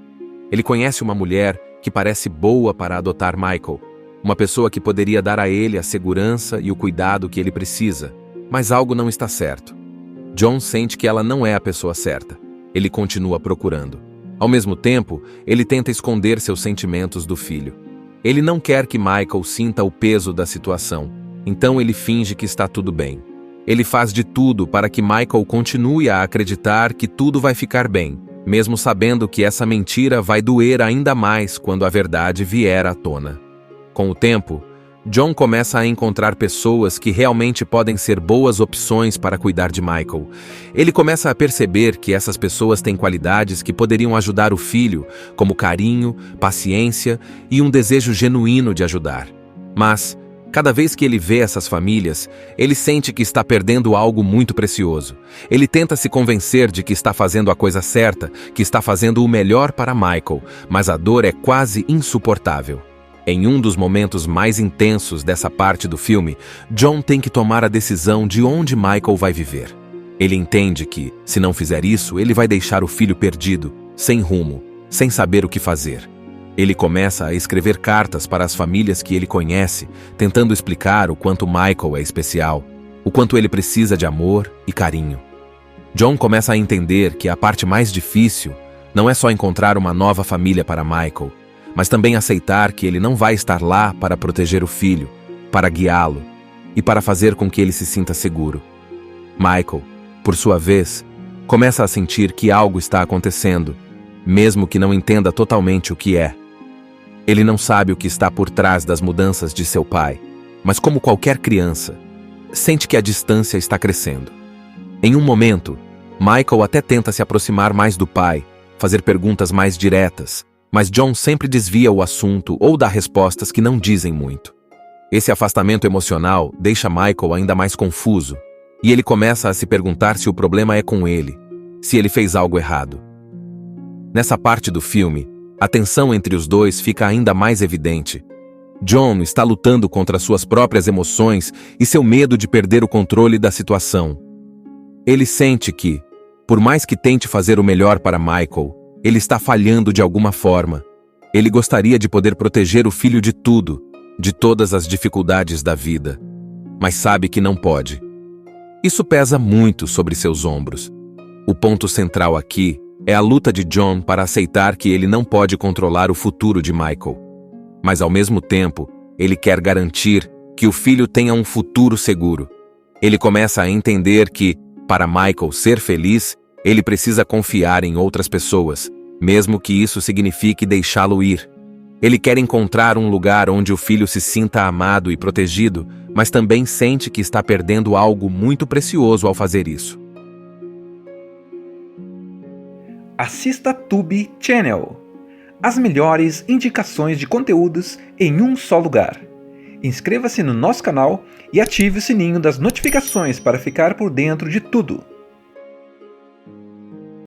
[SPEAKER 2] Ele conhece uma mulher que parece boa para adotar Michael, uma pessoa que poderia dar a ele a segurança e o cuidado que ele precisa. Mas algo não está certo. John sente que ela não é a pessoa certa. Ele continua procurando. Ao mesmo tempo, ele tenta esconder seus sentimentos do filho. Ele não quer que Michael sinta o peso da situação, então ele finge que está tudo bem. Ele faz de tudo para que Michael continue a acreditar que tudo vai ficar bem, mesmo sabendo que essa mentira vai doer ainda mais quando a verdade vier à tona. Com o tempo, John começa a encontrar pessoas que realmente podem ser boas opções para cuidar de Michael. Ele começa a perceber que essas pessoas têm qualidades que poderiam ajudar o filho, como carinho, paciência e um desejo genuíno de ajudar. Mas, Cada vez que ele vê essas famílias, ele sente que está perdendo algo muito precioso. Ele tenta se convencer de que está fazendo a coisa certa, que está fazendo o melhor para Michael, mas a dor é quase insuportável. Em um dos momentos mais intensos dessa parte do filme, John tem que tomar a decisão de onde Michael vai viver. Ele entende que, se não fizer isso, ele vai deixar o filho perdido, sem rumo, sem saber o que fazer. Ele começa a escrever cartas para as famílias que ele conhece, tentando explicar o quanto Michael é especial, o quanto ele precisa de amor e carinho. John começa a entender que a parte mais difícil não é só encontrar uma nova família para Michael, mas também aceitar que ele não vai estar lá para proteger o filho, para guiá-lo e para fazer com que ele se sinta seguro. Michael, por sua vez, começa a sentir que algo está acontecendo, mesmo que não entenda totalmente o que é. Ele não sabe o que está por trás das mudanças de seu pai, mas como qualquer criança, sente que a distância está crescendo. Em um momento, Michael até tenta se aproximar mais do pai, fazer perguntas mais diretas, mas John sempre desvia o assunto ou dá respostas que não dizem muito. Esse afastamento emocional deixa Michael ainda mais confuso, e ele começa a se perguntar se o problema é com ele, se ele fez algo errado. Nessa parte do filme, a tensão entre os dois fica ainda mais evidente. John está lutando contra suas próprias emoções e seu medo de perder o controle da situação. Ele sente que, por mais que tente fazer o melhor para Michael, ele está falhando de alguma forma. Ele gostaria de poder proteger o filho de tudo, de todas as dificuldades da vida, mas sabe que não pode. Isso pesa muito sobre seus ombros. O ponto central aqui é a luta de John para aceitar que ele não pode controlar o futuro de Michael. Mas ao mesmo tempo, ele quer garantir que o filho tenha um futuro seguro. Ele começa a entender que, para Michael ser feliz, ele precisa confiar em outras pessoas, mesmo que isso signifique deixá-lo ir. Ele quer encontrar um lugar onde o filho se sinta amado e protegido, mas também sente que está perdendo algo muito precioso ao fazer isso.
[SPEAKER 1] Assista Tubi Channel. As melhores indicações de conteúdos em um só lugar. Inscreva-se no nosso canal e ative o sininho das notificações para ficar por dentro de tudo.